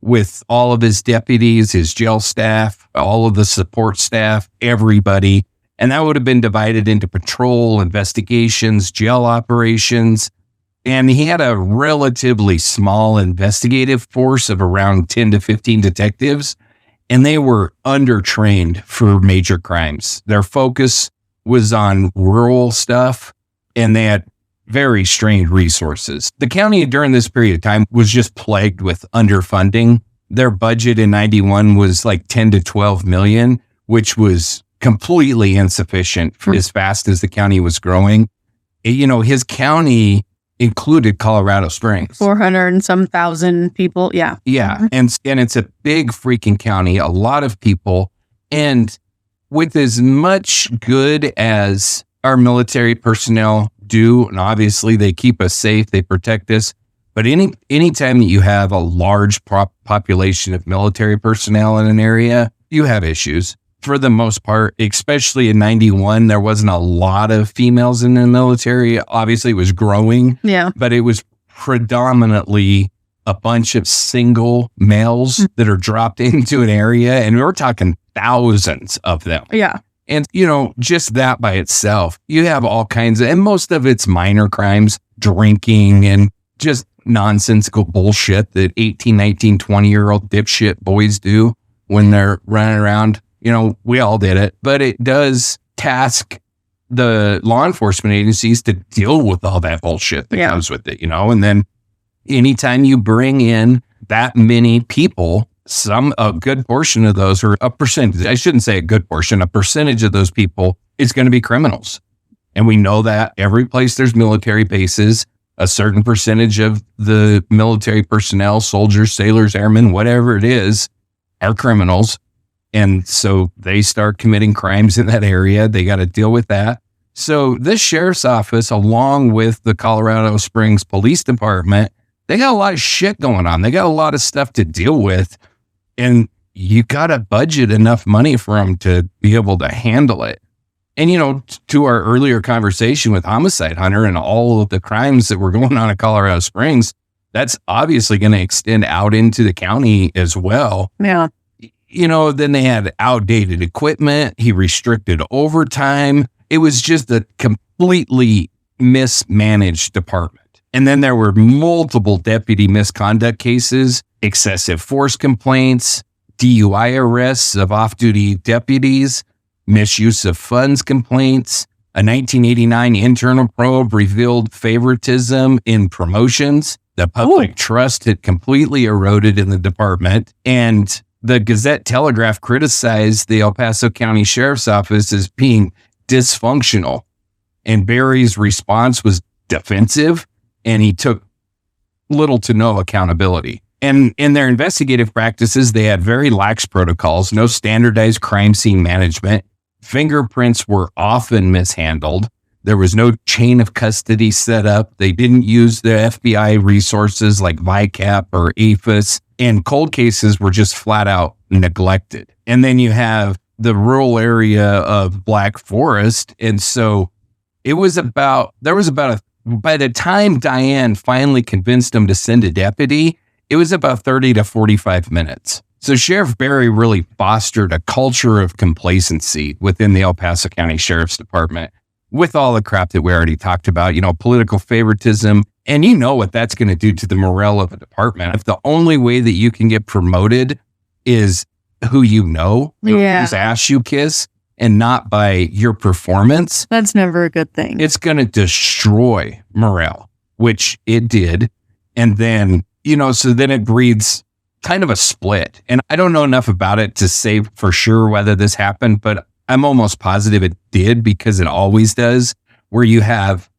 with all of his deputies, his jail staff, all of the support staff, everybody. And that would have been divided into patrol, investigations, jail operations. And he had a relatively small investigative force of around 10 to 15 detectives, and they were undertrained for major crimes. Their focus was on rural stuff, and they had very strained resources. The county during this period of time was just plagued with underfunding. Their budget in 91 was like 10 to 12 million, which was completely insufficient for as fast as the county was growing. You know, his county included Colorado Springs. 400 and some thousand people. Yeah. Yeah. Mm-hmm. And it's a big freaking county, a lot of people. And with as much good as our military personnel do, and obviously they keep us safe, they protect us. But anytime that you have a large population of military personnel in an area, you have issues. For the most part, especially in 91, there wasn't a lot of females in the military. Obviously, it was growing, but it was predominantly a bunch of single males that are dropped into an area, and we're talking thousands of them. Yeah. And, you know, just that by itself, you have all kinds of, and most of it's minor crimes, drinking, and just nonsensical bullshit that 18, 19, 20-year-old dipshit boys do when they're running around. You know, we all did it, but it does task the law enforcement agencies to deal with all that bullshit that comes with it, you know? And then anytime you bring in that many people, a good portion of those, or a percentage, I shouldn't say a good portion, a percentage of those people is going to be criminals. And we know that every place there's military bases, a certain percentage of the military personnel, soldiers, sailors, airmen, whatever it is, are criminals. And so they start committing crimes in that area. They got to deal with that. So this sheriff's office, along with the Colorado Springs Police Department, they got a lot of shit going on. They got a lot of stuff to deal with. And you got to budget enough money for them to be able to handle it. And, you know, to our earlier conversation with Homicide Hunter and all of the crimes that were going on in Colorado Springs, that's obviously going to extend out into the county as well. Yeah. You know, then they had outdated equipment. He restricted overtime. It was just a completely mismanaged department. And then there were multiple deputy misconduct cases, excessive force complaints, DUI arrests of off-duty deputies, misuse of funds complaints. A 1989 internal probe revealed favoritism in promotions. The public trust had completely eroded in the department. And the Gazette-Telegraph criticized the El Paso County Sheriff's Office as being dysfunctional. And Barry's response was defensive, and he took little to no accountability. And in their investigative practices, they had very lax protocols, no standardized crime scene management. Fingerprints were often mishandled. There was no chain of custody set up. They didn't use the FBI resources like VICAP or APHIS, and cold cases were just flat out neglected. And then you have the rural area of Black Forest. And so by the time Diane finally convinced him to send a deputy, it was about 30 to 45 minutes. So Sheriff Barry really fostered a culture of complacency within the El Paso County Sheriff's Department with all the crap that we already talked about, political favoritism. And you know what that's going to do to the morale of a department. If the only way that you can get promoted is who you know, whose ass you kiss, and not by your performance, that's never a good thing. It's going to destroy morale, which it did. And then, so then it breeds kind of a split. And I don't know enough about it to say for sure whether this happened, but I'm almost positive it did, because it always does, where you have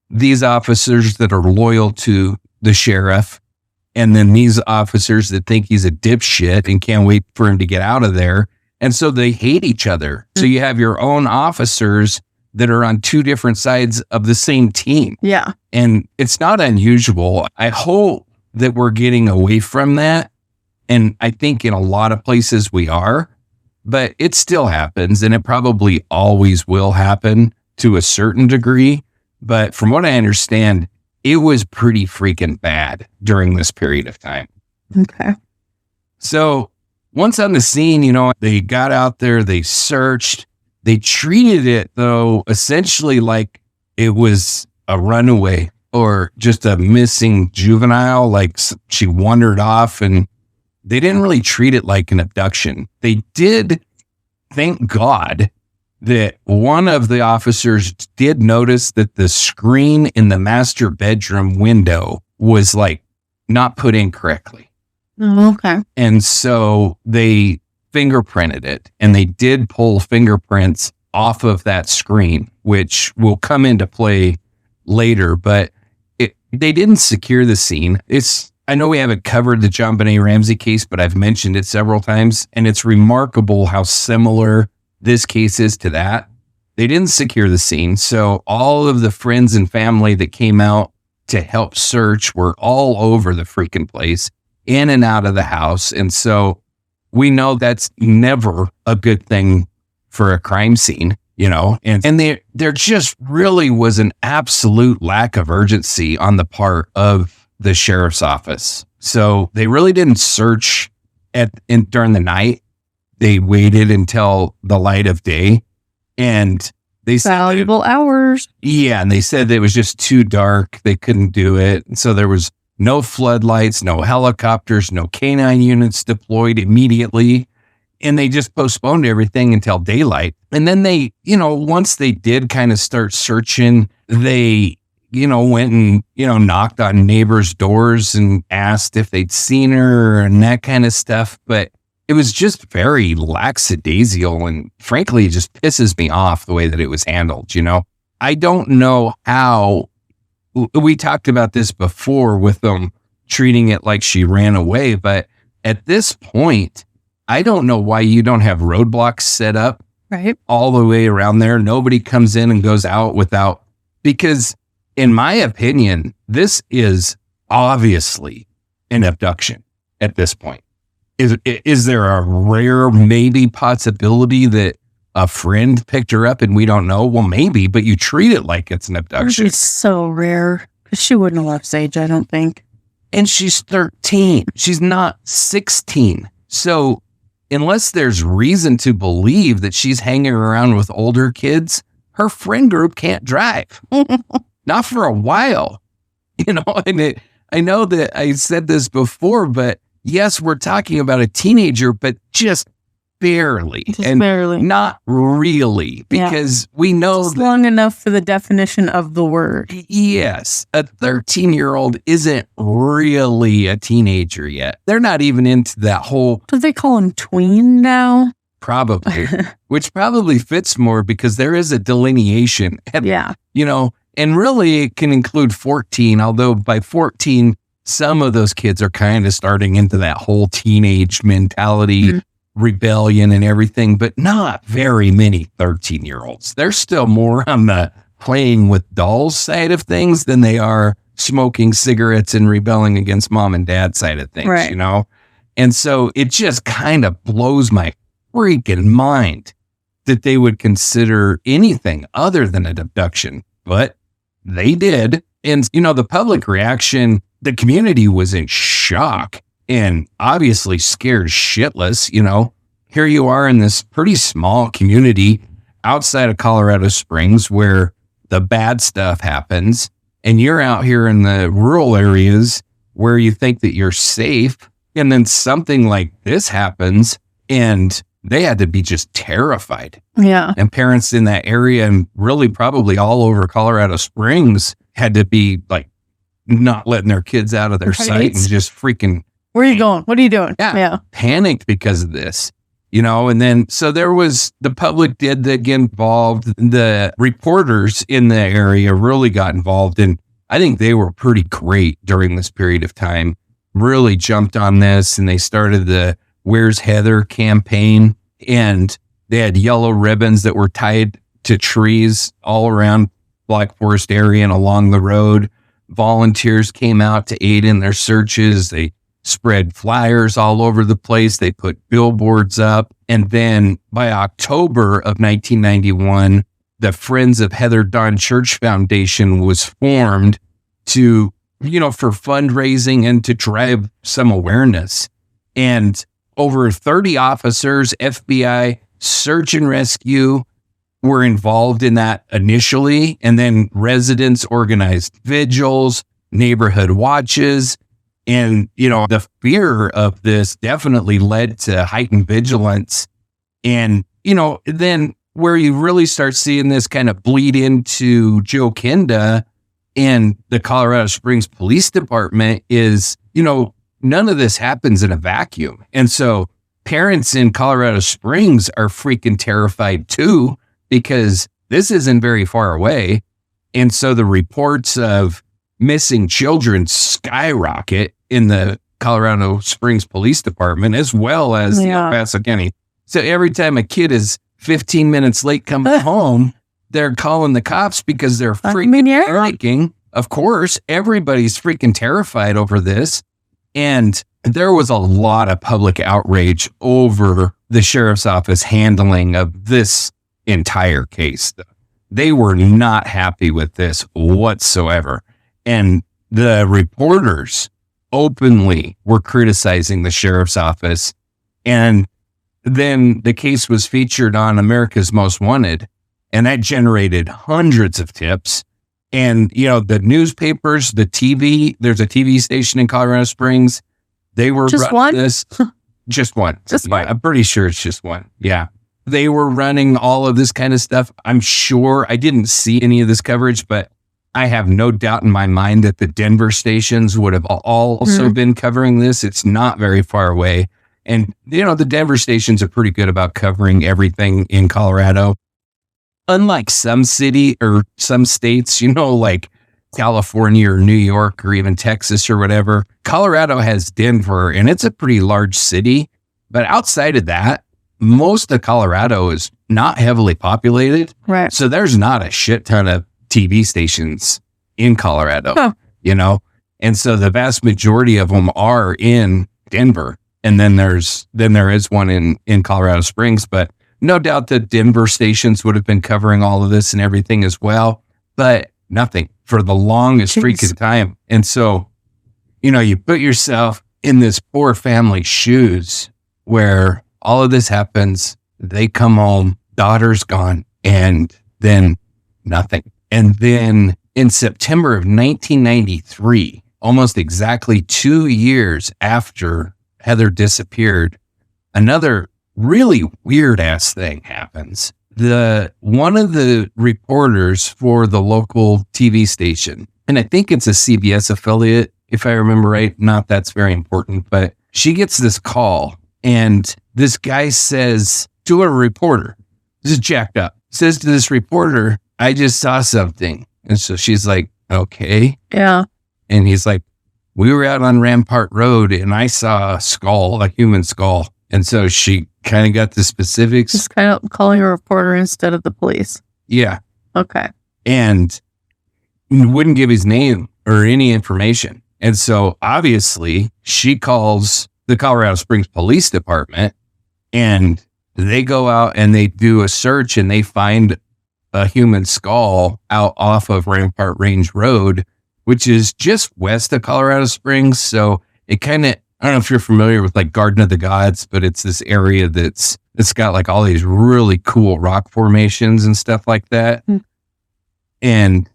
these officers that are loyal to the sheriff, and then these officers that think he's a dipshit and can't wait for him to get out of there. And so they hate each other. So you have your own officers that are on two different sides of the same team. Yeah. And it's not unusual. I hope that we're getting away from that. And I think in a lot of places we are, but it still happens, and it probably always will happen to a certain degree. But from what I understand, it was pretty freaking bad during this period of time. Okay. So once on the scene, they got out there, they searched, they treated it though, essentially like it was a runaway or just a missing juvenile, like she wandered off, and they didn't really treat it like an abduction. They did, thank God, that one of the officers did notice that the screen in the master bedroom window was like not put in correctly. Oh, okay. And so they fingerprinted it, and they did pull fingerprints off of that screen, which will come into play later, but they didn't secure the scene. I know we haven't covered the John Benet Ramsey case, but I've mentioned it several times, and it's remarkable how similar this case is to that. They didn't secure the scene, so all of the friends and family that came out to help search were all over the freaking place, in and out of the house. And so we know that's never a good thing for a crime scene, and there just really was an absolute lack of urgency on the part of the sheriff's office. So they really didn't search during the night. They waited until the light of day, and they said valuable hours. Yeah. And they said it was just too dark. They couldn't do it. And so there was no floodlights, no helicopters, no canine units deployed immediately. And they just postponed everything until daylight. And then they, once they did kind of start searching, they, went and, knocked on neighbors' doors and asked if they'd seen her and that kind of stuff. But it was just very lackadaisical, and frankly, it just pisses me off the way that it was handled. I don't know how. We talked about this before with them treating it like she ran away, but at this point, I don't know why you don't have roadblocks set up right all the way around there. Nobody comes in and goes out without, because in my opinion, this is obviously an abduction at this point. Is there a rare maybe possibility that a friend picked her up and we don't know? Well, maybe, but you treat it like it's an abduction. It's so rare, because she wouldn't have left Sage, I don't think. And she's 13. She's not 16. So unless there's reason to believe that she's hanging around with older kids, her friend group can't drive. Not for a while. And I know that I said this before, but yes, we're talking about a teenager, but just barely. Barely. Not really, because we know just long enough for the definition of the word. Yes. A 13-year-old isn't really a teenager yet. They're not even into that whole. Do they call him tween now? Probably, which probably fits more because there is a delineation. Yeah. And really it can include 14, although by 14, some of those kids are kind of starting into that whole teenage mentality, rebellion and everything, but not very many 13-year-olds. They're still more on the playing with dolls side of things than they are smoking cigarettes and rebelling against mom and dad side of things, right. And so it just kind of blows my freaking mind that they would consider anything other than an abduction, but they did. And, the public reaction, the community was in shock. and obviously scared shitless. Here you are in this pretty small community outside of Colorado Springs where the bad stuff happens, and you're out here in the rural areas where you think that you're safe, and then something like this happens, and they had to be just terrified. Yeah. And parents in that area, and really probably all over Colorado Springs, had to be like not letting their kids out of their sight and just freaking, where are you going? What are you doing? Yeah. Panicked because of this. And then, so the public did get involved. The reporters in the area really got involved, and I think they were pretty great during this period of time, really jumped on this, and they started the Where's Heather campaign, and they had yellow ribbons that were tied to trees all around Black Forest area and along the road. Volunteers came out to aid in their searches. They spread flyers all over the place. They put billboards up. And then by October of 1991, the Friends of Heather Dawn Church Foundation was formed to, for fundraising and to drive some awareness. And over 30 officers, FBI, search and rescue were involved in that initially. And then residents organized vigils, neighborhood watches. And, the fear of this definitely led to heightened vigilance. And, then where you really start seeing this kind of bleed into Joe Kinda and the Colorado Springs Police Department is, none of this happens in a vacuum. And so parents in Colorado Springs are freaking terrified too, because this isn't very far away. And so the reports of missing children skyrocket in the Colorado Springs Police Department, as well as the El Paso County. So every time a kid is 15 minutes late coming home, they're calling the cops because they're freaking panicking. Of course, everybody's freaking terrified over this. And there was a lot of public outrage over the sheriff's office handling of this entire case. They were not happy with this whatsoever. And the reporters openly were criticizing the sheriff's office. And then the case was featured on America's Most Wanted, and that generated hundreds of tips. And, the newspapers, the TV, there's a TV station in Colorado Springs. They were just one? This. Just one. Just one. I'm pretty sure it's just one. Yeah. They were running all of this kind of stuff. I'm sure I didn't see any of this coverage, but I have no doubt in my mind that the Denver stations would have also been covering this. It's not very far away. And, the Denver stations are pretty good about covering everything in Colorado. Unlike some city or some states, like California or New York or even Texas or whatever, Colorado has Denver, and it's a pretty large city. But outside of that, most of Colorado is not heavily populated. Right. So there's not a shit ton of TV stations in Colorado, and so the vast majority of them are in Denver. And then there is one in Colorado Springs, but no doubt that Denver stations would have been covering all of this and everything as well, but nothing for the longest freaking time. And so, you put yourself in this poor family's shoes where all of this happens. They come home, daughter's gone, and then nothing. And then in September of 1993, almost exactly 2 years after Heather disappeared, another really weird ass thing happens. One of the reporters for the local TV station, and I think it's a CBS affiliate, if I remember right, not that's very important, but she gets this call, and this guy says to a reporter, this is jacked up, says to this reporter, I just saw something. And so she's like, okay. Yeah. And he's like, we were out on Rampart Road and I saw a skull, a human skull. And so she kind of got the specifics. Just kind of calling a reporter instead of the police. Yeah. Okay. And wouldn't give his name or any information. And so obviously she calls the Colorado Springs Police Department, and they go out and they do a search and they find a human skull out off of Rampart Range Road, which is just west of Colorado Springs. So it kind of I don't know if you're familiar with like Garden of the Gods, but it's this area it's got like all these really cool rock formations and stuff like that. Mm. And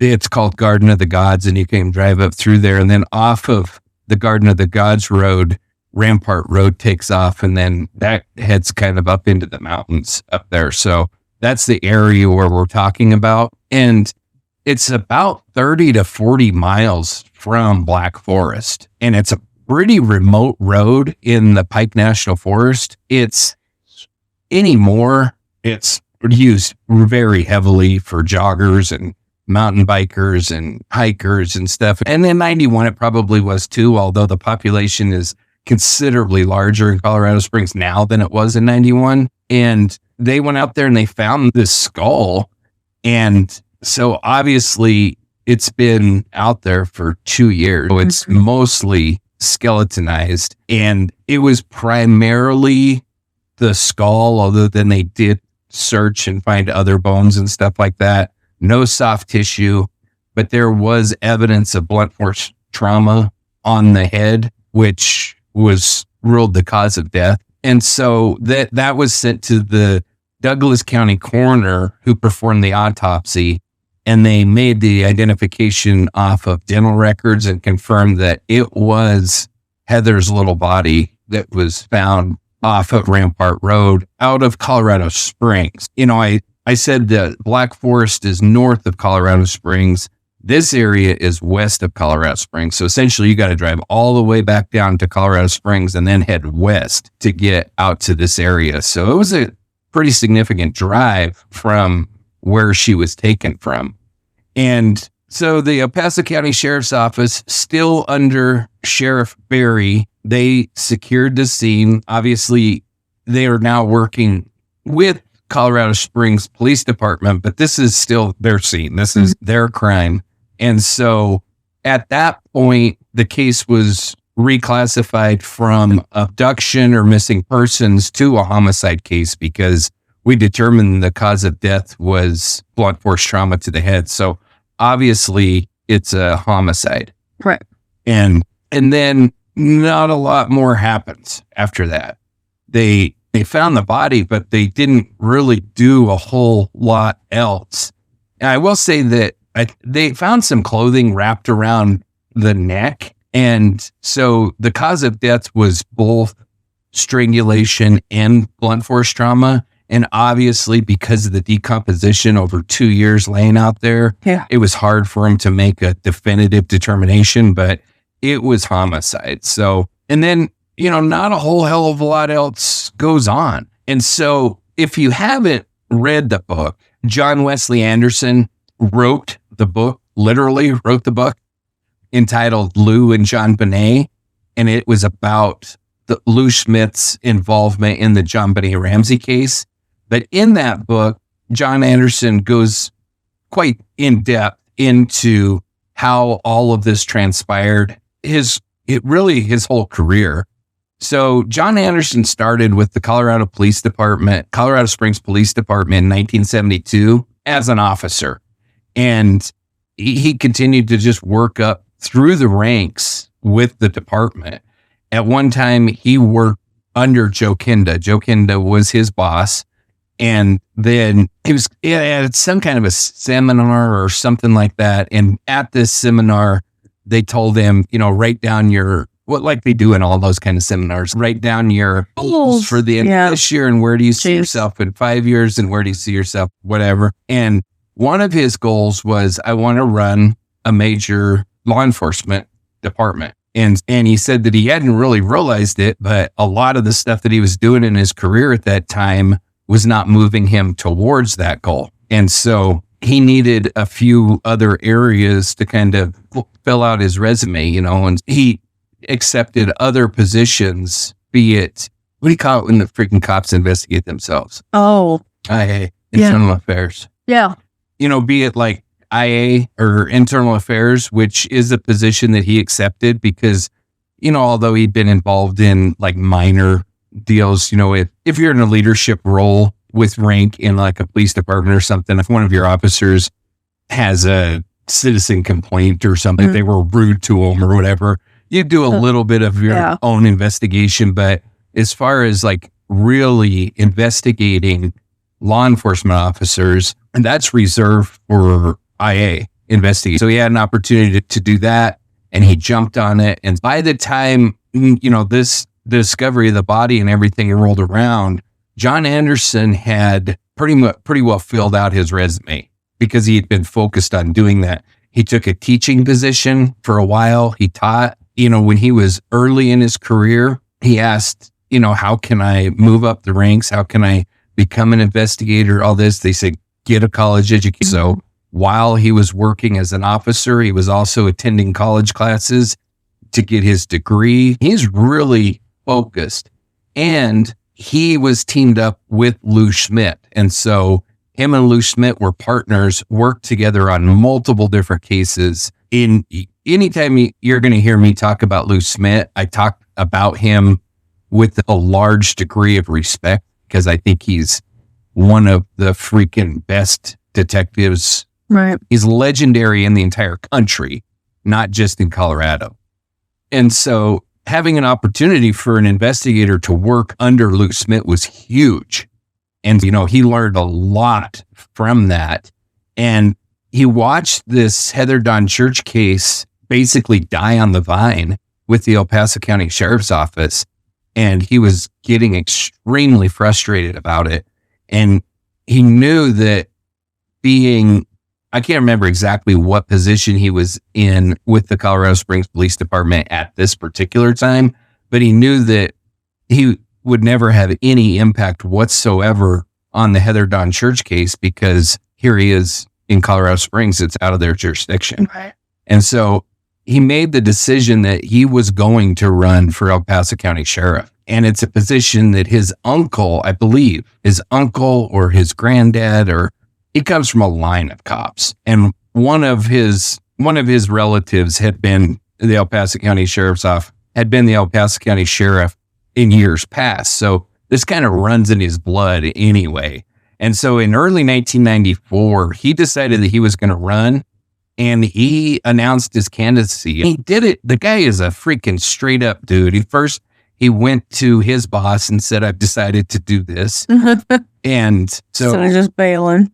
it's called Garden of the Gods, and you can drive up through there, and then off of the Garden of the Gods road, Rampart Road takes off, and then that heads kind of up into the mountains up there. So that's the area where we're talking about. And it's about 30 to 40 miles from Black Forest. And it's a pretty remote road in the Pike National Forest. It's used very heavily for joggers and mountain bikers and hikers and stuff. And in 91, it probably was too, although the population is considerably larger in Colorado Springs now than it was in 91. And they went out there and they found this skull. And so obviously it's been out there for 2 years. So it's mostly skeletonized, and it was primarily the skull, although then they did search and find other bones and stuff like that. No soft tissue, but there was evidence of blunt force trauma on the head, which was ruled the cause of death. And so that was sent to the Douglas County coroner, who performed the autopsy, and they made the identification off of dental records and confirmed that it was Heather's little body that was found off of Rampart Road out of Colorado Springs. You know, I said that Black Forest is north of Colorado Springs. This area is west of Colorado Springs. So essentially you got to drive all the way back down to Colorado Springs and then head west to get out to this area. So it was a pretty significant drive from where she was taken from. And so the El Paso County Sheriff's Office, still under Sheriff Berry, they secured the scene. Obviously, they are now working with Colorado Springs Police Department, but this is still their scene. This is their crime. And so at that point, the case was reclassified from abduction or missing persons to a homicide case, because we determined the cause of death was blunt force trauma to the head. So obviously it's a homicide. Right. And then not a lot more happens after that. They found the body, but they didn't really do a whole lot else. And I will say that they found some clothing wrapped around the neck. And so the cause of death was both strangulation and blunt force trauma. And obviously, because of the decomposition over 2 years laying out there, It was hard for him to make a definitive determination, but it was homicide. So, and then, not a whole hell of a lot else goes on. And so if you haven't read the book, John Wesley Anderson literally wrote the book entitled Lou and John Bonet. And it was about Lou Smith's involvement in the John Bonet Ramsey case. But in that book, John Anderson goes quite in depth into how all of this transpired, his whole career. So John Anderson started with the Colorado Springs Police Department in 1972 as an officer. And he continued to just work up through the ranks with the department. At one time, he worked under Joe Kinda. Joe Kinda was his boss. And then he was at some kind of a seminar or something like that. And at this seminar, they told him, write down like they do in all those kind of seminars, write down your goals for the end of this year, and where do you see yourself in 5 years, and where do you see yourself, whatever. And one of his goals was, I want to run a major law enforcement department. And he said that he hadn't really realized it, but a lot of the stuff that he was doing in his career at that time was not moving him towards that goal. And so he needed a few other areas to kind of fill out his resume, and he accepted other positions, be it, what do you call it when the freaking cops investigate themselves? Oh. Internal affairs. Yeah. Be it like IA or internal affairs, which is a position that he accepted because, although he'd been involved in like minor deals, if you're in a leadership role with rank in like a police department or something, if one of your officers has a citizen complaint or something, if they were rude to him or whatever, you do a little bit of your own investigation, but as far as like really investigating law enforcement officers, and that's reserved for IA investigation. So he had an opportunity to do that, and he jumped on it. And by the time, this discovery of the body and everything rolled around, John Anderson had pretty well filled out his resume because he had been focused on doing that. He took a teaching position for a while. He taught, when he was early in his career, he asked, how can I move up the ranks? How can I become an investigator? All this, they said, get a college education. So while he was working as an officer, he was also attending college classes to get his degree. He's really focused, and he was teamed up with Lou Schmidt. And so him and Lou Schmidt were partners, worked together on multiple different cases. Anytime you're going to hear me talk about Lou Schmidt, I talk about him with a large degree of respect because I think he's one of the freaking best detectives. Right. He's legendary in the entire country, not just in Colorado. And so having an opportunity for an investigator to work under Lou Schmidt was huge. And, he learned a lot from that. And he watched this Heather Dawn Church case basically die on the vine with the El Paso County Sheriff's Office. And he was getting extremely frustrated about it. And he knew that I can't remember exactly what position he was in with the Colorado Springs Police Department at this particular time, but he knew that he would never have any impact whatsoever on the Heather Dawn Church case because here he is in Colorado Springs. It's out of their jurisdiction. Right. And so he made the decision that he was going to run for El Paso County Sheriff. And it's a position that his uncle, I believe, his uncle or his granddad, or he comes from a line of cops. And one of his relatives had been the El Paso County Sheriff's Office, had been the El Paso County Sheriff in years past. So this kind of runs in his blood anyway. And so in early 1994, he decided that he was going to run. And he announced his candidacy. He did it. The guy is a freaking straight up dude. He went to his boss and said, I've decided to do this. And so just bailing.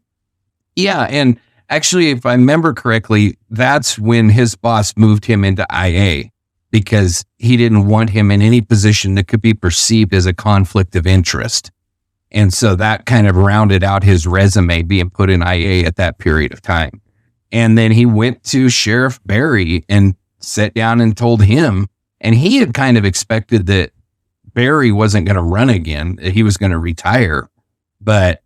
Yeah. And actually, if I remember correctly, that's when his boss moved him into IA because he didn't want him in any position that could be perceived as a conflict of interest. And so that kind of rounded out his resume being put in IA at that period of time. And then he went to Sheriff Barry and sat down and told him, and he had kind of expected that Barry wasn't going to run again, that he was going to retire. But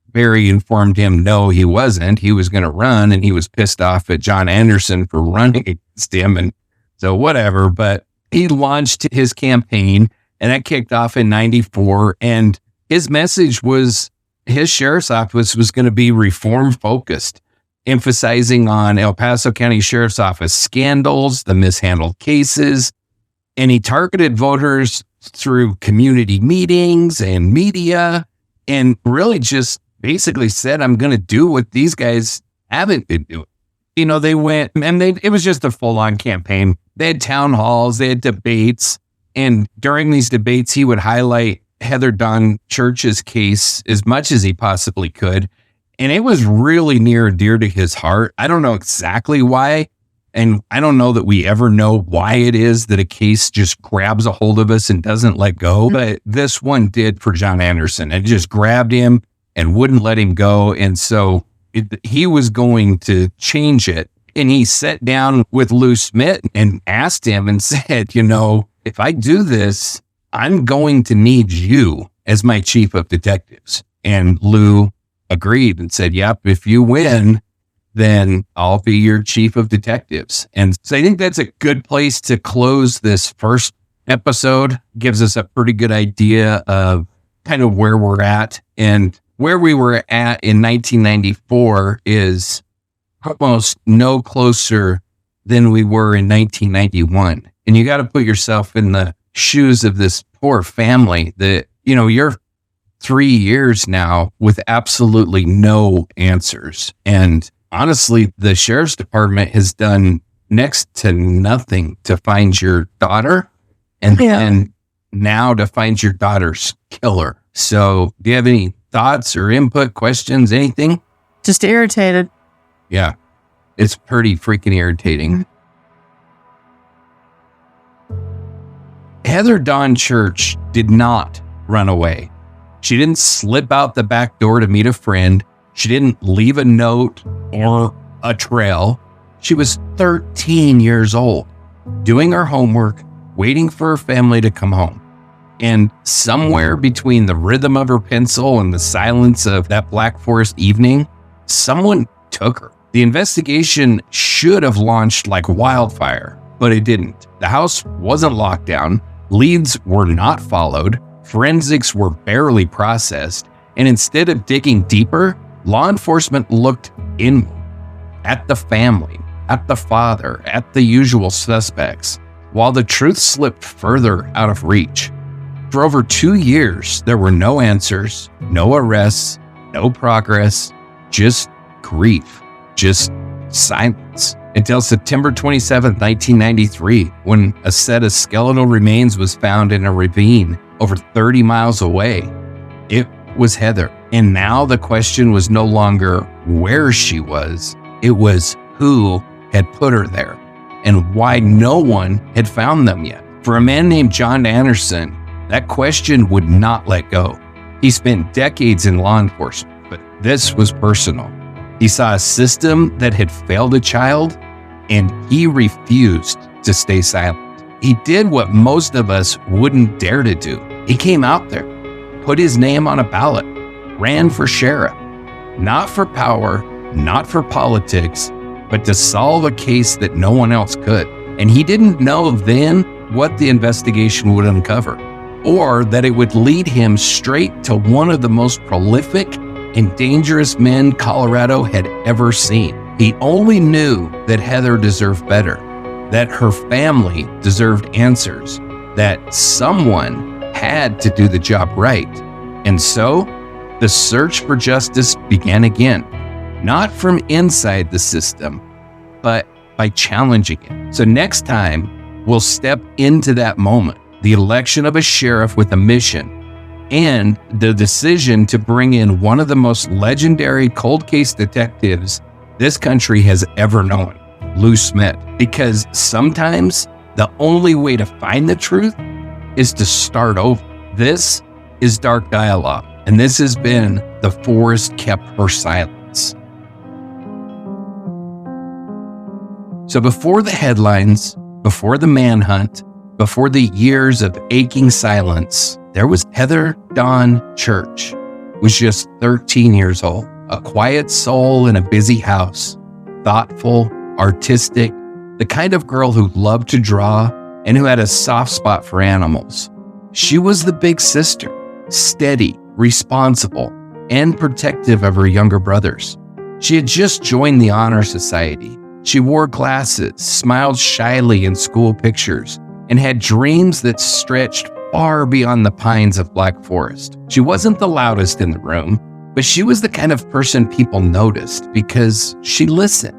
Barry informed him, no, he wasn't. He was going to run, and he was pissed off at John Anderson for running against him. And so whatever, but he launched his campaign, and that kicked off in 94. And his message was his sheriff's office was going to be reform focused, emphasizing on El Paso County Sheriff's Office scandals, the mishandled cases, and he targeted voters through community meetings and media, and really just basically said, I'm going to do what these guys haven't been doing. They went and it was just a full on campaign. They had town halls, they had debates. And during these debates, he would highlight Heather Dawn Church's case as much as he possibly could. And it was really near and dear to his heart. I don't know exactly why. And I don't know that we ever know why it is that a case just grabs a hold of us and doesn't let go. But this one did for John Anderson. It just grabbed him and wouldn't let him go. And so he was going to change it. And he sat down with Lou Schmidt and asked him and said, if I do this, I'm going to need you as my chief of detectives. And Lou agreed and said, yep, if you win, then I'll be your chief of detectives. And so I think that's a good place to close this first episode. Gives us a pretty good idea of kind of where we're at. And where we were at in 1994 is almost no closer than we were in 1991. And you got to put yourself in the shoes of this poor family that, you're 3 years now with absolutely no answers. And honestly, the sheriff's department has done next to nothing to find your daughter, and then now to find your daughter's killer. So do you have any thoughts or input, questions, anything? Just irritated. Yeah, it's pretty freaking irritating. Heather Dawn Church did not run away. She didn't slip out the back door to meet a friend. She didn't leave a note or a trail. She was 13 years old, doing her homework, waiting for her family to come home. And somewhere between the rhythm of her pencil and the silence of that Black Forest evening, someone took her. The investigation should have launched like wildfire, but it didn't. The house wasn't locked down. Leads were not followed. Forensics were barely processed. And instead of digging deeper, law enforcement looked in at the family, at the father, at the usual suspects, while the truth slipped further out of reach. For over 2 years, there were no answers, no arrests, no progress, just grief, just silence. Until September 27, 1993, when a set of skeletal remains was found in a ravine over 30 miles away. It was Heather. And now the question was no longer where she was, it was who had put her there and why no one had found them yet. For a man named John Anderson, that question would not let go. He spent decades in law enforcement, but this was personal. He saw a system that had failed a child, and he refused to stay silent. He did what most of us wouldn't dare to do. He came out there, put his name on a ballot, ran for sheriff, not for power, not for politics, but to solve a case that no one else could. And he didn't know then what the investigation would uncover, or that it would lead him straight to one of the most prolific and dangerous men Colorado had ever seen. He only knew that Heather deserved better, that her family deserved answers, that someone had to do the job right. And so, the search for justice began again, not from inside the system, but by challenging it. So next time, we'll step into that moment, the election of a sheriff with a mission, and the decision to bring in one of the most legendary cold case detectives this country has ever known, Lou Smith. Because sometimes the only way to find the truth is to start over. This is Dark Dialogue, and this has been The Forest Kept Her Silence. So before the headlines, before the manhunt, before the years of aching silence, there was Heather Dawn Church, who was just 13 years old, a quiet soul in a busy house, thoughtful, artistic, the kind of girl who loved to draw and who had a soft spot for animals. She was the big sister, steady, responsible, and protective of her younger brothers. She had just joined the Honor Society. She wore glasses, smiled shyly in school pictures, and had dreams that stretched far beyond the pines of Black Forest. She wasn't the loudest in the room, but she was the kind of person people noticed because she listened,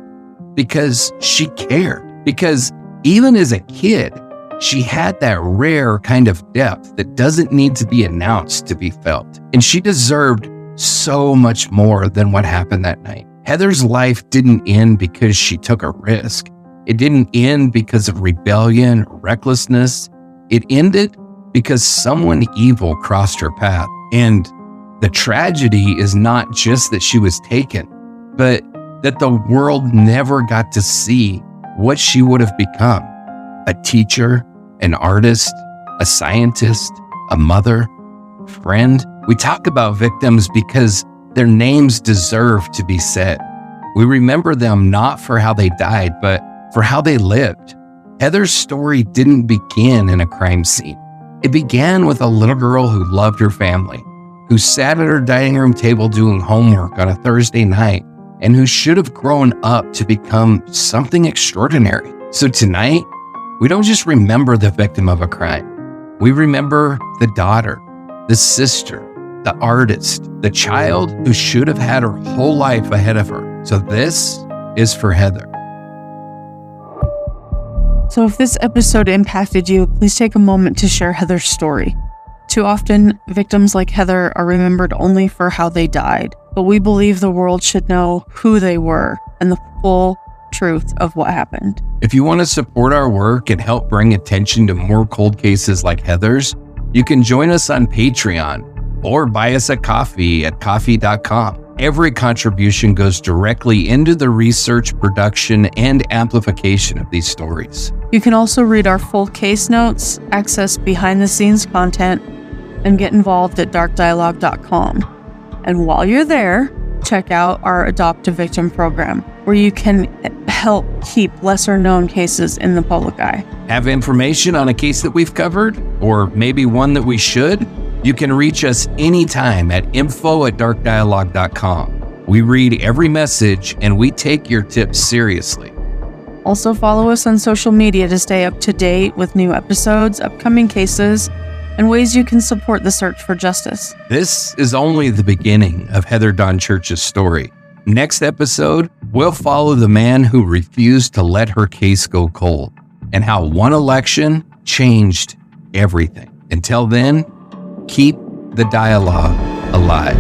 because she cared, because even as a kid, she had that rare kind of depth that doesn't need to be announced to be felt. And she deserved so much more than what happened that night. Heather's life didn't end because she took a risk. It didn't end because of rebellion or recklessness. It ended because someone evil crossed her path. And the tragedy is not just that she was taken, but that the world never got to see what she would have become. A teacher, an artist, a scientist, a mother, friend. We talk about victims because their names deserve to be said. We remember them not for how they died, but for how they lived. Heather's story didn't begin in a crime scene. It began with a little girl who loved her family, who sat at her dining room table doing homework on a Thursday night, and who should have grown up to become something extraordinary. So tonight, we don't just remember the victim of a crime. We remember the daughter, the sister, the artist, the child who should have had her whole life ahead of her. So this is for Heather. So if this episode impacted you, please take a moment to share Heather's story. Too often, victims like Heather are remembered only for how they died, but we believe the world should know who they were and the full truth of what happened. If you want to support our work and help bring attention to more cold cases like Heather's, you can join us on Patreon or buy us a coffee at coffee.com. Every contribution goes directly into the research, production, and amplification of these stories. You can also read our full case notes, access behind-the-scenes content, and get involved at darkdialogue.com. And while you're there, check out our Adopt a Victim program, where you can help keep lesser-known cases in the public eye. Have information on a case that we've covered, or maybe one that we should? You can reach us anytime at info@darkdialogue.com. We read every message and we take your tips seriously. Also follow us on social media to stay up to date with new episodes, upcoming cases, and ways you can support the search for justice. This is only the beginning of Heather Dawn Church's story. Next episode, we'll follow the man who refused to let her case go cold and how one election changed everything. Until then, keep the dialogue alive.